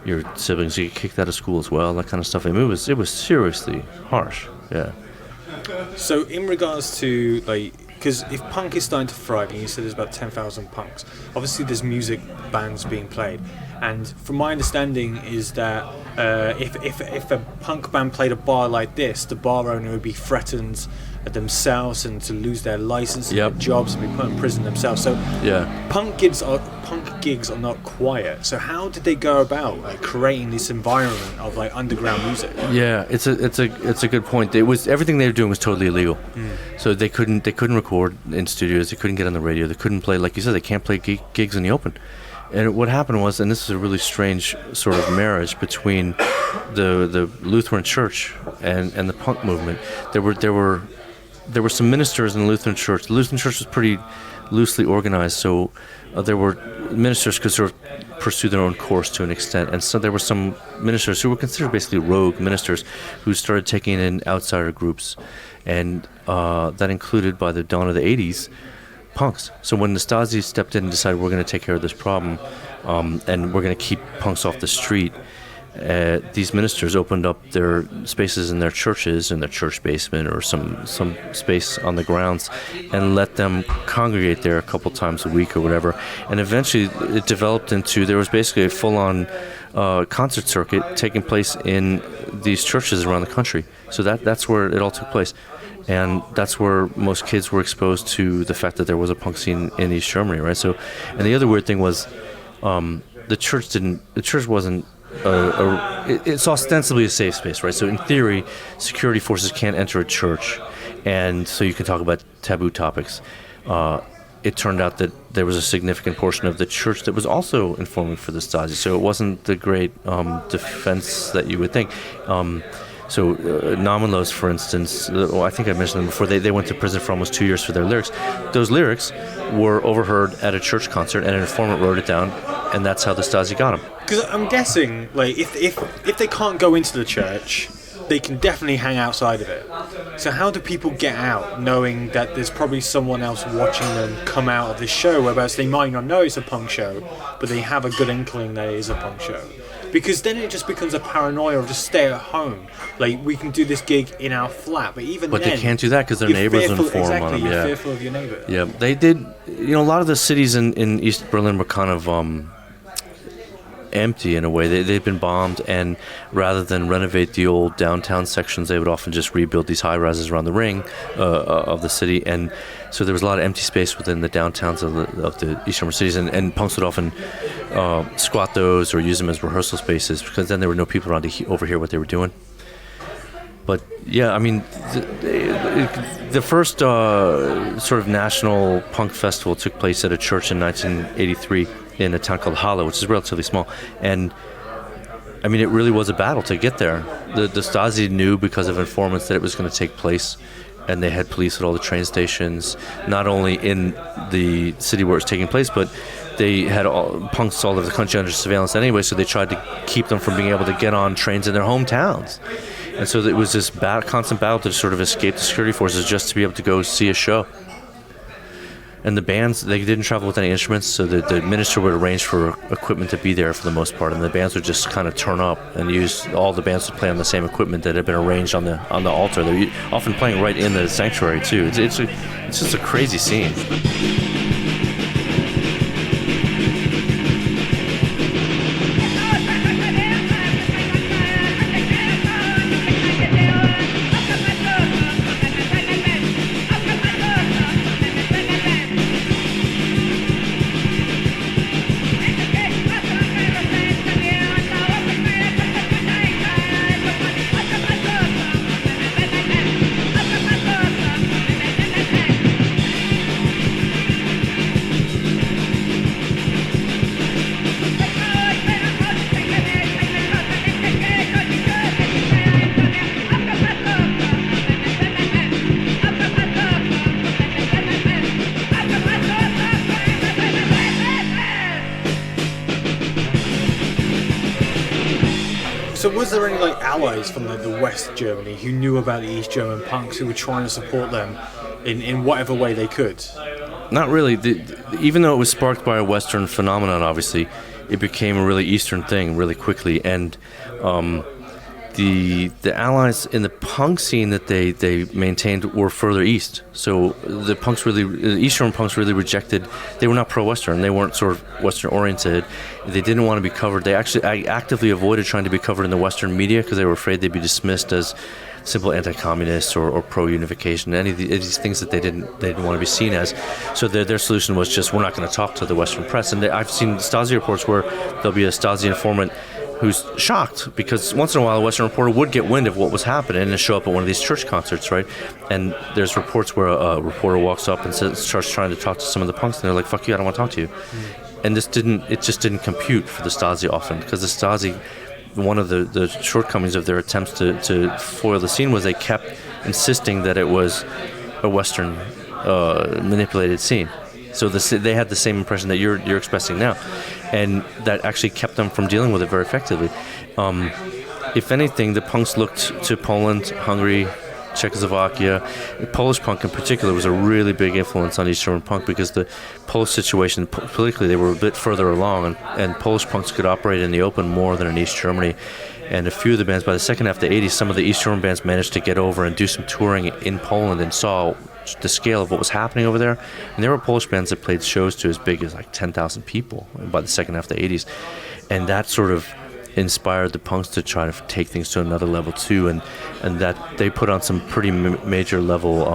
S7: your siblings would get kicked out of school as well, that kind of stuff. I mean, it was seriously harsh. Yeah.
S2: So in regards to because if punk is starting to thrive, and you said there's about 10,000 punks, obviously there's music bands being played, and from my understanding is that if a punk band played a bar like this, the bar owner would be threatened themselves and to lose their license and their jobs and be put in prison themselves. So punk gigs are not quiet. So how did they go about creating this environment of underground music?
S7: Yeah, it's a good point. It was everything they were doing was totally illegal. So they couldn't record in studios. They couldn't get on the radio. They couldn't play, like you said, they can't play gigs in the open. And what happened was, and this is a really strange sort of marriage between the Lutheran Church and the punk movement. There were some ministers in the Lutheran Church. The Lutheran Church was pretty loosely organized, so there were ministers could sort of pursue their own course to an extent. And so there were some ministers who were considered basically rogue ministers who started taking in outsider groups. And that included, by the dawn of the 80s, punks. So when the Stasi stepped in and decided we're going to take care of this problem, and we're going to keep punks off the street, these ministers opened up their spaces in their churches, in their church basement or some space on the grounds, and let them congregate there a couple times a week or whatever. And eventually it developed into, there was basically a full-on concert circuit taking place in these churches around the country. So that's where it all took place. And that's where most kids were exposed to the fact that there was a punk scene in East Germany, right? So, and the other weird thing was, the church wasn't, it's ostensibly a safe space, right? So in theory, security forces can't enter a church, and so you can talk about taboo topics. It turned out that there was a significant portion of the church that was also informing for the Stasi, so it wasn't the great defense that you would think. So Namenlos, for instance, I think I mentioned them before, they went to prison for almost 2 years for their lyrics. Those lyrics were overheard at a church concert, and an informant wrote it down, and that's how the Stasi got them.
S2: Because I'm guessing, like, if they can't go into the church, they can definitely hang outside of it. So how do people get out, knowing that there's probably someone else watching them come out of this show, whereas they might not know it's a punk show, but they have a good inkling that it is a punk show? Because then it just becomes a paranoia of just stay at home. Like, we can do this gig in our flat, but even
S7: But
S2: then,
S7: they can't do that because their neighbors inform on them.
S2: You're
S7: Yeah,
S2: fearful of your neighbor.
S7: yeah. They did. A lot of the cities in East Berlin were kind of empty in a way. They'd been bombed, and rather than renovate the old downtown sections, they would often just rebuild these high rises around the ring of the city, and so there was a lot of empty space within the downtowns of the East German cities, and punks would often squat those or use them as rehearsal spaces, because then there were no people around to overhear what they were doing. But yeah, I mean, the first sort of national punk festival took place at a church in 1983 in a town called Halle, which is relatively small. And I mean, it really was a battle to get there. The Stasi knew because of informants that it was going to take place, and they had police at all the train stations, not only in the city where it was taking place, but they had punks all over the country under surveillance anyway, so they tried to keep them from being able to get on trains in their hometowns. And so it was this constant battle to sort of escape the security forces just to be able to go see a show. And the bands, they didn't travel with any instruments, so the minister would arrange for equipment to be there for the most part, and the bands would just kind of turn up and use, all the bands would play on the same equipment that had been arranged on the altar. They're often playing right in the sanctuary too. It's just a crazy scene.
S2: So was there any allies from the West Germany who knew about the East German punks who were trying to support them in whatever way they could?
S7: Not really. Even though it was sparked by a Western phenomenon, obviously, it became a really Eastern thing really quickly. And the allies in the punk scene that they maintained were further east. So the East German punks really rejected. They were not pro-Western. They weren't sort of Western-oriented. They didn't want to be covered. They actually actively avoided trying to be covered in the Western media because they were afraid they'd be dismissed as simple anti-communists or pro-unification, any of these things that they didn't want to be seen as. So their solution was just, we're not going to talk to the Western press. And I've seen Stasi reports where there'll be a Stasi informant who's shocked because once in a while a Western reporter would get wind of what was happening and show up at one of these church concerts, right? And there's reports where a reporter walks up and starts trying to talk to some of the punks, and they're like, "Fuck you, I don't want to talk to you." And it just didn't compute for the Stasi often, because the Stasi, one of the shortcomings of their attempts to foil the scene was they kept insisting that it was a Western manipulated scene. So they had the same impression that you're expressing now, and that actually kept them from dealing with it very effectively. If anything, the punks looked to Poland, Hungary, Czechoslovakia. Polish punk in particular was a really big influence on East German punk because the Polish situation, politically, they were a bit further along, and Polish punks could operate in the open more than in East Germany. And a few of the bands, by the second half of the 80s, some of the East German bands managed to get over and do some touring in Poland and saw the scale of what was happening over there. And there were Polish bands that played shows to as big as like 10,000 people by the second half of the 80s. And that sort of inspired the punks to try to take things to another level too. And that they put on some pretty major level,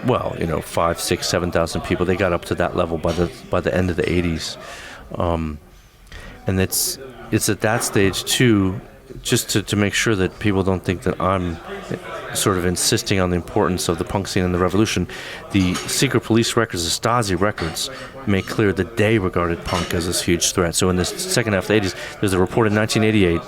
S7: 5, 6, 7,000 people. They got up to that level by the end of the 80s. And it's at that stage too, just to make sure that people don't think that I'm sort of insisting on the importance of the punk scene and the revolution. The secret police records, the Stasi records, make clear that they regarded punk as this huge threat. So in the second half of the 80s, there's a report in 1988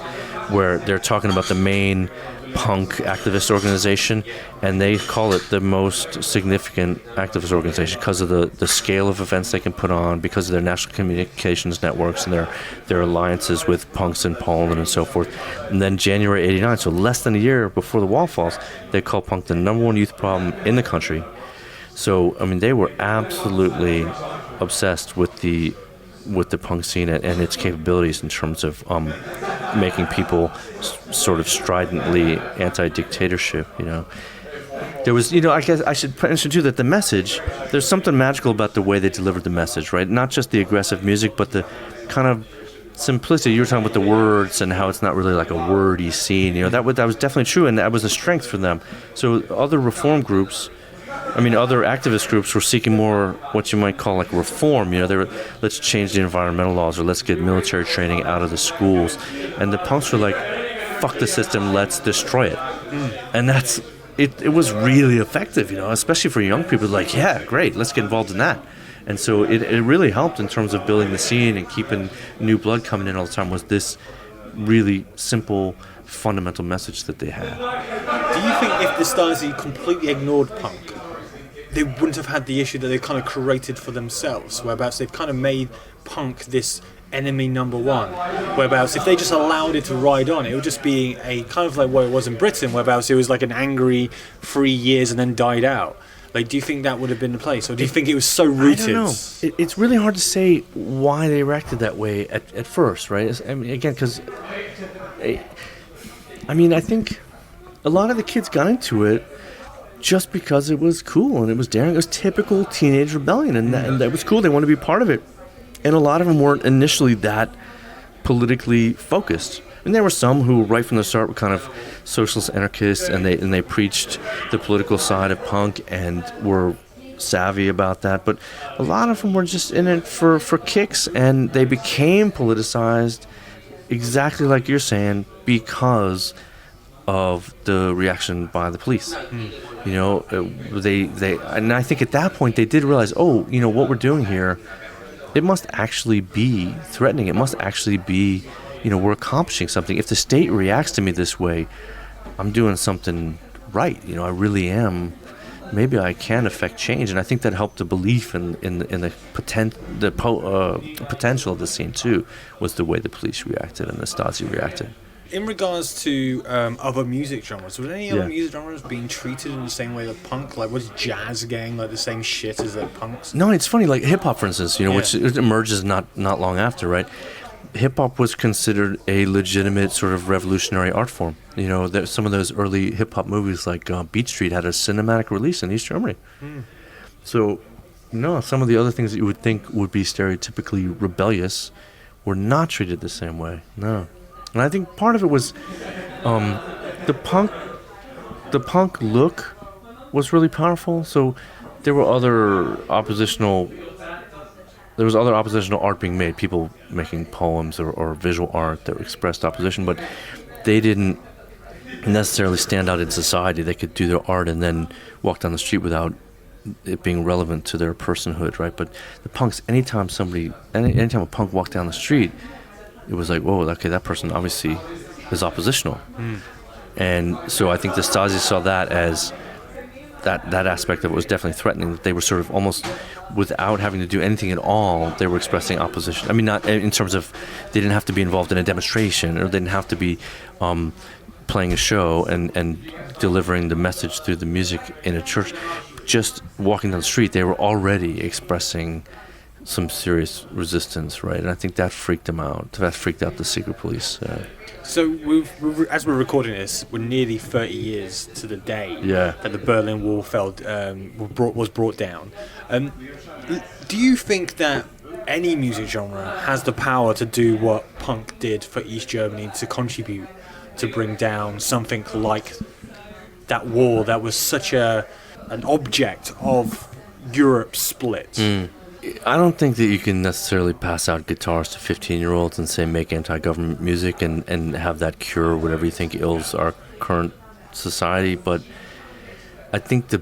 S7: where they're talking about the main punk activist organization, and they call it the most significant activist organization because of the scale of events they can put on, because of their national communications networks and their alliances with punks in Poland and so forth. And then January 89, so less than a year before the wall falls, they call punk the number one youth problem in the country. So, I mean, they were absolutely obsessed with the punk scene and its capabilities in terms of making people sort of stridently anti-dictatorship, There was, I guess I should mention too that the message, there's something magical about the way they delivered the message, right? Not just the aggressive music, but the kind of simplicity. You were talking about the words and how it's not really like a wordy scene, that was definitely true, and that was a strength for them. So other reform groups, other activist groups were seeking more what you might call like reform. They were, let's change the environmental laws, or let's get military training out of the schools. And the punks were like, fuck the system, let's destroy it. And that's, it was really effective, especially for young people. Like, yeah, great, let's get involved in that. And so it really helped in terms of building the scene and keeping new blood coming in all the time, was this really simple, fundamental message that they had.
S2: Do you think if the Stasi completely ignored punk, they wouldn't have had the issue that they kind of created for themselves, whereabouts they've kind of made punk this enemy number one, whereabouts if they just allowed it to ride on, it would just be a kind of like what it was in Britain, whereabouts it was like an angry 3 years and then died out. Like, do you think that would have been the place, or do you think it was so rooted?
S7: I don't know. It's really hard to say why they reacted that way at first, right? Again, because I think a lot of the kids got into it just because it was cool and it was daring. It was typical teenage rebellion, and that was cool. They wanted to be part of it. And a lot of them weren't initially that politically focused. And there were some who, right from the start, were kind of socialist anarchists, and they preached the political side of punk and were savvy about that. But a lot of them were just in it for kicks, and they became politicized, exactly like you're saying, because of the reaction by the police. They and I think at that point they did realize, what we're doing here, it must actually be threatening. It must actually be, we're accomplishing something. If the state reacts to me this way, I'm doing something right. I really am. Maybe I can affect change, and I think that helped the belief in the potential of the scene too. Was the way the police reacted and the Stasi reacted.
S2: In regards to other music genres, were any other music genres being treated in the same way that punk? Like, was jazz getting like the same shit as the punks?
S7: No, it's funny. Like hip hop, for instance, which emerges not long after, right? Hip hop was considered a legitimate sort of revolutionary art form. Some of those early hip hop movies, like Beat Street, had a cinematic release in East Germany. So, some of the other things that you would think would be stereotypically rebellious were not treated the same way. No. And I think part of it was the punk look was really powerful. So there was other oppositional art being made, people making poems or visual art that expressed opposition, but they didn't necessarily stand out in society. They could do their art and then walk down the street without it being relevant to their personhood, right? But the punks, anytime a punk walked down the street, it was like, whoa, okay, that person obviously is oppositional. And so I think the Stasi saw that as that aspect of it was definitely threatening. That they were sort of almost, without having to do anything at all, they were expressing opposition. Not in terms of they didn't have to be involved in a demonstration, or they didn't have to be playing a show and delivering the message through the music in a church. Just walking down the street, they were already expressing some serious resistance, right? And I think that freaked them out. That freaked out the secret police.
S2: So, as we're recording this, we're nearly 30 years to the day that the Berlin Wall was brought down. Do you think that any music genre has the power to do what punk did for East Germany, to contribute to bring down something like that wall that was such an object of Europe's split?
S7: I don't think that you can necessarily pass out guitars to 15-year-olds and say make anti-government music and have that cure whatever you think ails our current society, but I think the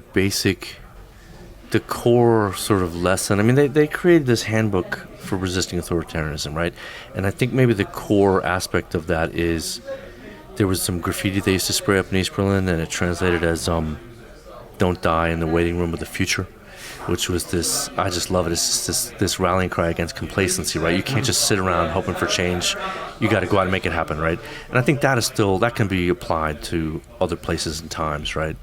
S7: core sort of lesson, I mean, they created this handbook for resisting authoritarianism, right? And I think maybe the core aspect of that is there was some graffiti they used to spray up in East Berlin, and it translated as "Don't die in the waiting room of the future," which was this, I just love it, it's just this rallying cry against complacency, right? You can't just sit around hoping for change. You got to go out and make it happen, right? And I think that can be applied to other places and times, right?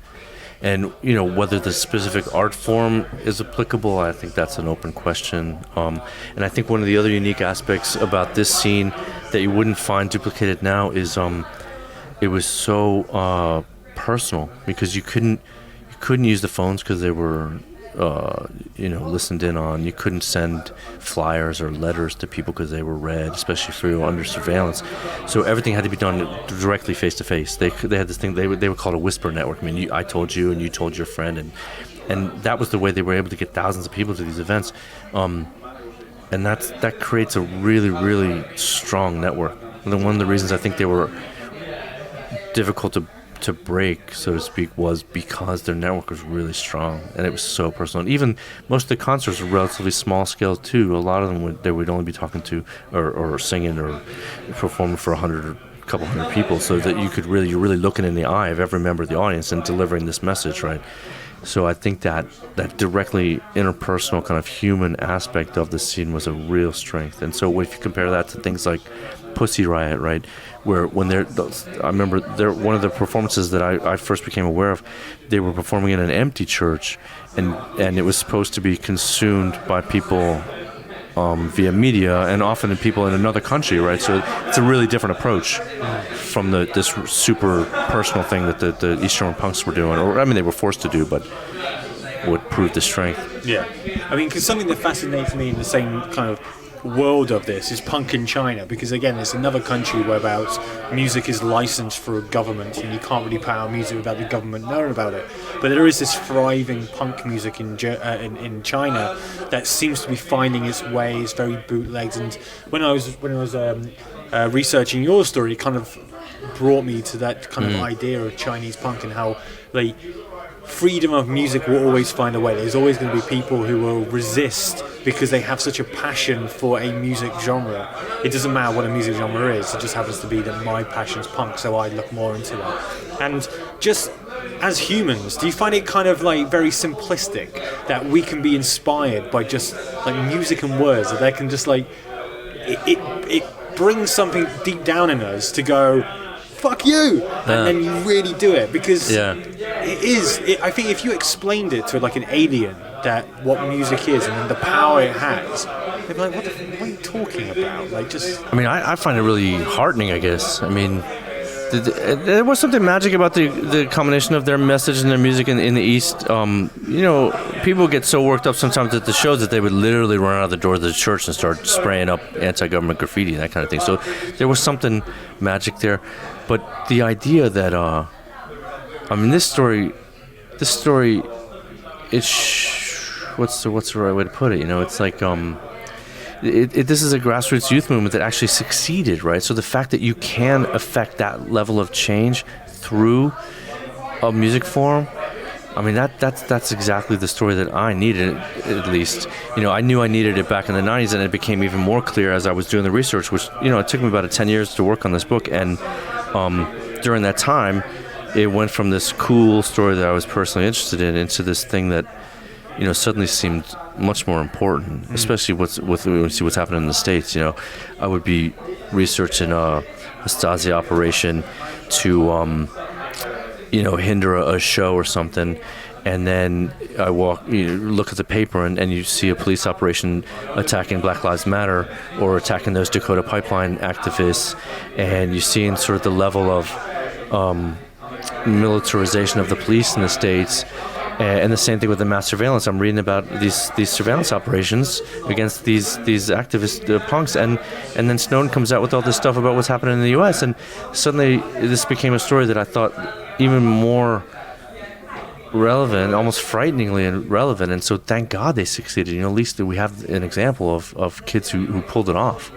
S7: And, whether the specific art form is applicable, I think that's an open question. And I think one of the other unique aspects about this scene that you wouldn't find duplicated now is it was so personal, because you couldn't use the phones because they were listened in on. You couldn't send flyers or letters to people because they were read, especially if you were under surveillance. So everything had to be done directly face to face. They had this thing they would call it a whisper network. I mean, I told you and you told your friend, and that was the way they were able to get thousands of people to these events. And that creates a really, really strong network. And one of the reasons I think they were difficult to break, so to speak, was because their network was really strong and it was so personal. And even most of the concerts were relatively small scale too. A lot of them they would only be talking to or singing or performing for 100 or a couple hundred people, so that you're really looking in the eye of every member of the audience and delivering this message, right? So I think that directly interpersonal kind of human aspect of the scene was a real strength. And so if you compare that to things like Pussy Riot, right, where I remember one of the performances that I first became aware of, they were performing in an empty church, and it was supposed to be consumed by people via media, and often people in another country, right? So it's a really different approach from this super personal thing that the East German punks were doing, or I mean they were forced to do, but would prove the strength.
S2: Yeah, I mean, because something that fascinates me in the same kind of world of this is punk in China, because again it's another country whereabouts music is licensed for a government and you can't really play out music without the government knowing about it. But there is this thriving punk music in China that seems to be finding its way. It's very bootlegged, and when I was researching your story, it kind of brought me to that kind of idea of Chinese punk and how freedom of music will always find a way. There's always going to be people who will resist because they have such a passion for a music genre. It doesn't matter what a music genre is, it just happens to be that my passion's punk, so I look more into that. And just as humans, do you find it kind of very simplistic that we can be inspired by just music and words, that they can just it brings something deep down in us to go, fuck you, and then you really do it, because I think if you explained it to an alien that what music is and the power it has, they'd be like, what are you talking about?
S7: I mean, I find it really heartening, I guess. I mean, there was something magic about the combination of their message and their music in the East. People get so worked up sometimes at the shows that they would literally run out of the doors of the church and start spraying up anti-government graffiti and that kind of thing. So there was something magic there. But the idea that, this story, what's the right way to put it? It's this is a grassroots youth movement that actually succeeded, right? So the fact that you can affect that level of change through a music form, I mean, that's exactly the story that I needed, at least. I knew I needed it back in the 90s, and it became even more clear as I was doing the research, which, it took me about 10 years to work on this book. And during that time, it went from this cool story that I was personally interested in into this thing that, suddenly seemed much more important, especially when we see what's happening in the States. I would be researching a Stasi operation to, hinder a show or something, and then I look at the paper and you see a police operation attacking Black Lives Matter or attacking those Dakota Pipeline activists, and you're seeing sort of the level of militarization of the police in the States. And the same thing with the mass surveillance. I'm reading about these surveillance operations against these activist punks, and then Snowden comes out with all this stuff about what's happening in the U.S. And suddenly this became a story that I thought even more relevant, almost frighteningly relevant. And so thank God they succeeded. At least we have an example of kids who pulled it off.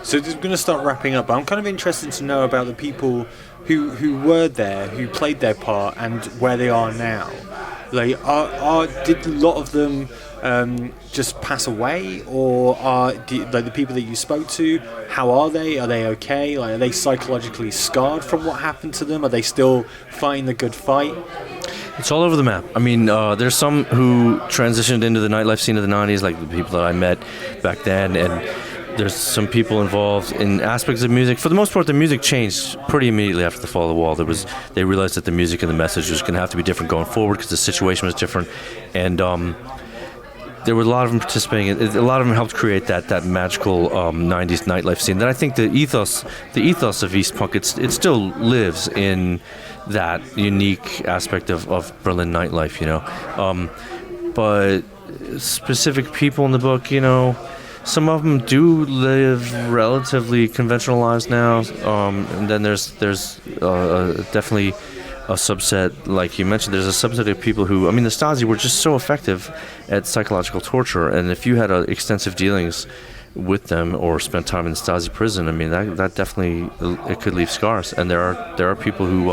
S2: So we're going to start wrapping up. I'm kind of interested to know about the people who were there, who played their part, and where they are now. Like, did a lot of them just pass away, or the people that you spoke to? How are they? Are they okay? Like, are they psychologically scarred from what happened to them? Are they still fighting the good fight?
S7: It's all over the map. I mean, there's some who transitioned into the nightlife scene of the 90s, like the people that I met back then, and there's some people involved in aspects of music. For the most part, the music changed pretty immediately after the fall of the wall. They realized that the music and the message was going to have to be different going forward because the situation was different, and there were a lot of them participating. A lot of them helped create that magical 90s nightlife scene. That I think the ethos of East Punk, it still lives in that unique aspect of Berlin nightlife, but specific people in the book, some of them do live relatively conventional lives now, and then there's definitely a subset, like you mentioned, there's a subset of people who, the Stasi were just so effective at psychological torture, and if you had extensive dealings with them or spent time in the Stasi prison, that definitely, it could leave scars, and there are people who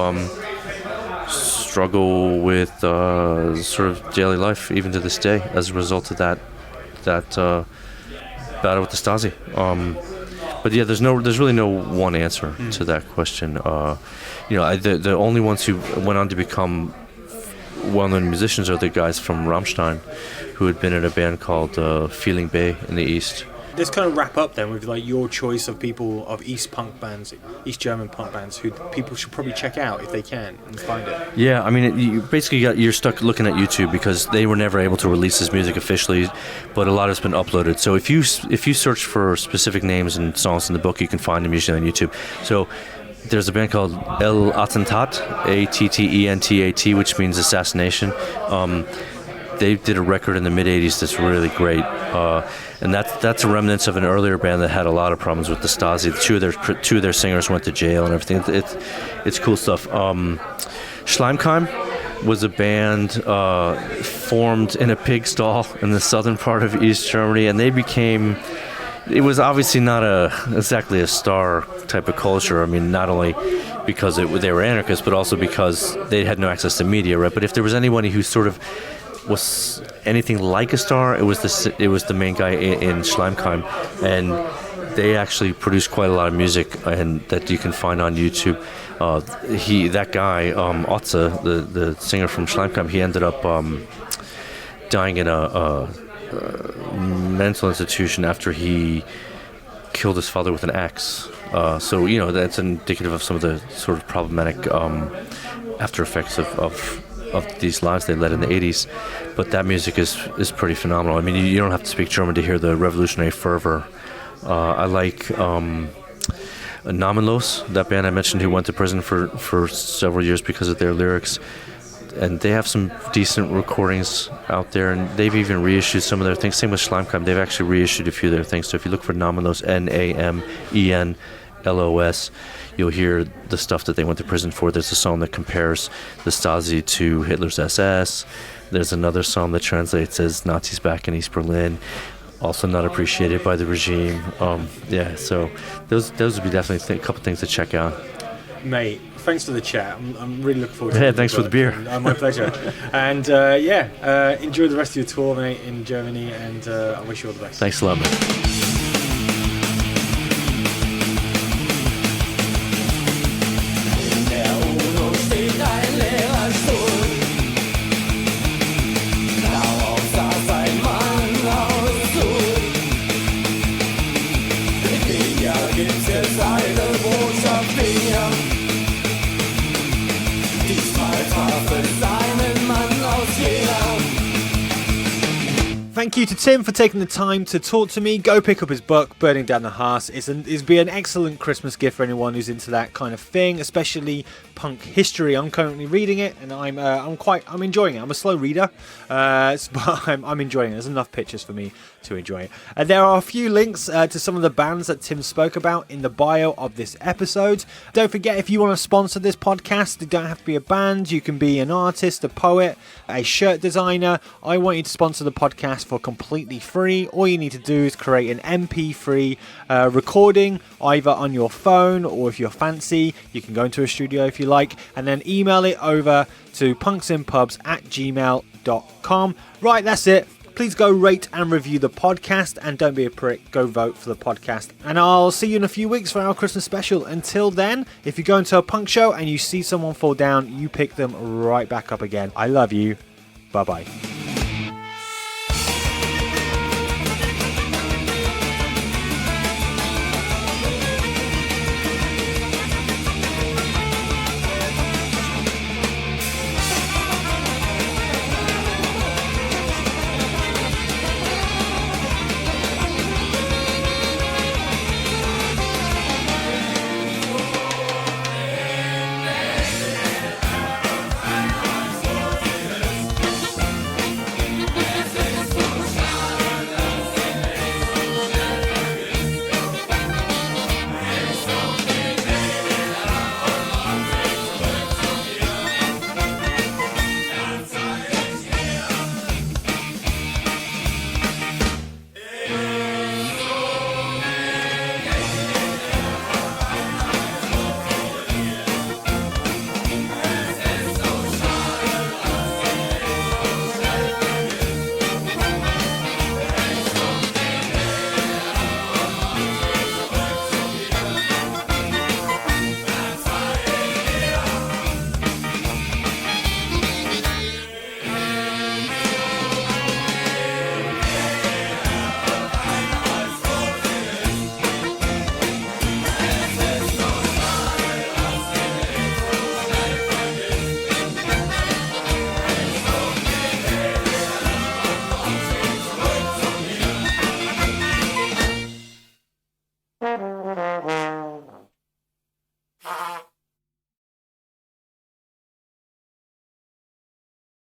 S7: struggle with sort of daily life even to this day as a result of that battle with the Stasi. But yeah, there's really no one answer to that question. The only ones who went on to become well-known musicians are the guys from Rammstein, who had been in a band called Feeling Bay in the East.
S2: Let's kind of wrap up then with like your choice of people of East German punk bands who people should probably check out if they can and find it.
S7: Yeah, you're stuck looking at YouTube because they were never able to release this music officially, but a lot has been uploaded. So if you search for specific names and songs in the book, you can find them usually on YouTube. So there's a band called El Attentat, Attentat, which means assassination. They did a record in the mid-'80s that's really great, and that's a remnants of an earlier band that had a lot of problems with the Stasi. Two of their singers went to jail and everything. It's cool stuff. Schleimkeim was a band formed in a pig stall in the southern part of East Germany, and it was obviously not exactly a star type of culture. Not only because they were anarchists, but also because they had no access to media, right? But if there was anyone who sort of was anything like a star, it was the main guy in Schleimkeim, and they actually produced quite a lot of music and that you can find on YouTube. That guy Otze, the singer from Schleimkeim, he ended up dying in a mental institution after he killed his father with an axe. So that's indicative of some of the sort of problematic after effects of these lives they led in the 80s, but that music is pretty phenomenal. You don't have to speak German to hear the revolutionary fervor. I like Namenlos, that band I mentioned who went to prison for several years because of their lyrics, and they have some decent recordings out there, and they've even reissued some of their things. Same with Schleimkeim, they've actually reissued a few of their things. So if you look for Namenlos, Namenlos, you'll hear the stuff that they went to prison for. There's a song that compares the Stasi to Hitler's SS. There's another song that translates as Nazis back in East Berlin, also not appreciated by the regime. So those would be definitely a couple things to check out.
S2: Mate, thanks for the chat. I'm really looking forward to it.
S7: Yeah, thanks for the beer.
S2: My pleasure. And enjoy the rest of your tour, mate, in Germany, and I wish you all the best.
S7: Thanks a lot, mate.
S3: Steht ein leerer Stuhl. Darauf
S2: Thank you to Tim for taking the time to talk to me. Go pick up his book, Burning Down the Haus. It's be an excellent Christmas gift for anyone who's into that kind of thing, especially punk history. I'm currently reading it, and I'm enjoying it. I'm a slow reader, but I'm enjoying it. There's enough pictures for me to enjoy it. There are a few links to some of the bands that Tim spoke about in the bio of this episode. Don't forget, if you want to sponsor this podcast, you don't have to be a band. You can be an artist, a poet, a shirt designer. I want you to sponsor the podcast for completely free. All you need to do is create an MP3 recording, either on your phone, or if you're fancy, you can go into a studio if you like, and then email it over to punksinpubs@gmail.com. Right, that's it. Please go rate and review the podcast, and don't be a prick, go vote for the podcast. And I'll see you in a few weeks for our Christmas special. Until then, if you go into a punk show and you see someone fall down, you pick them right back up again. I love you. Bye-bye.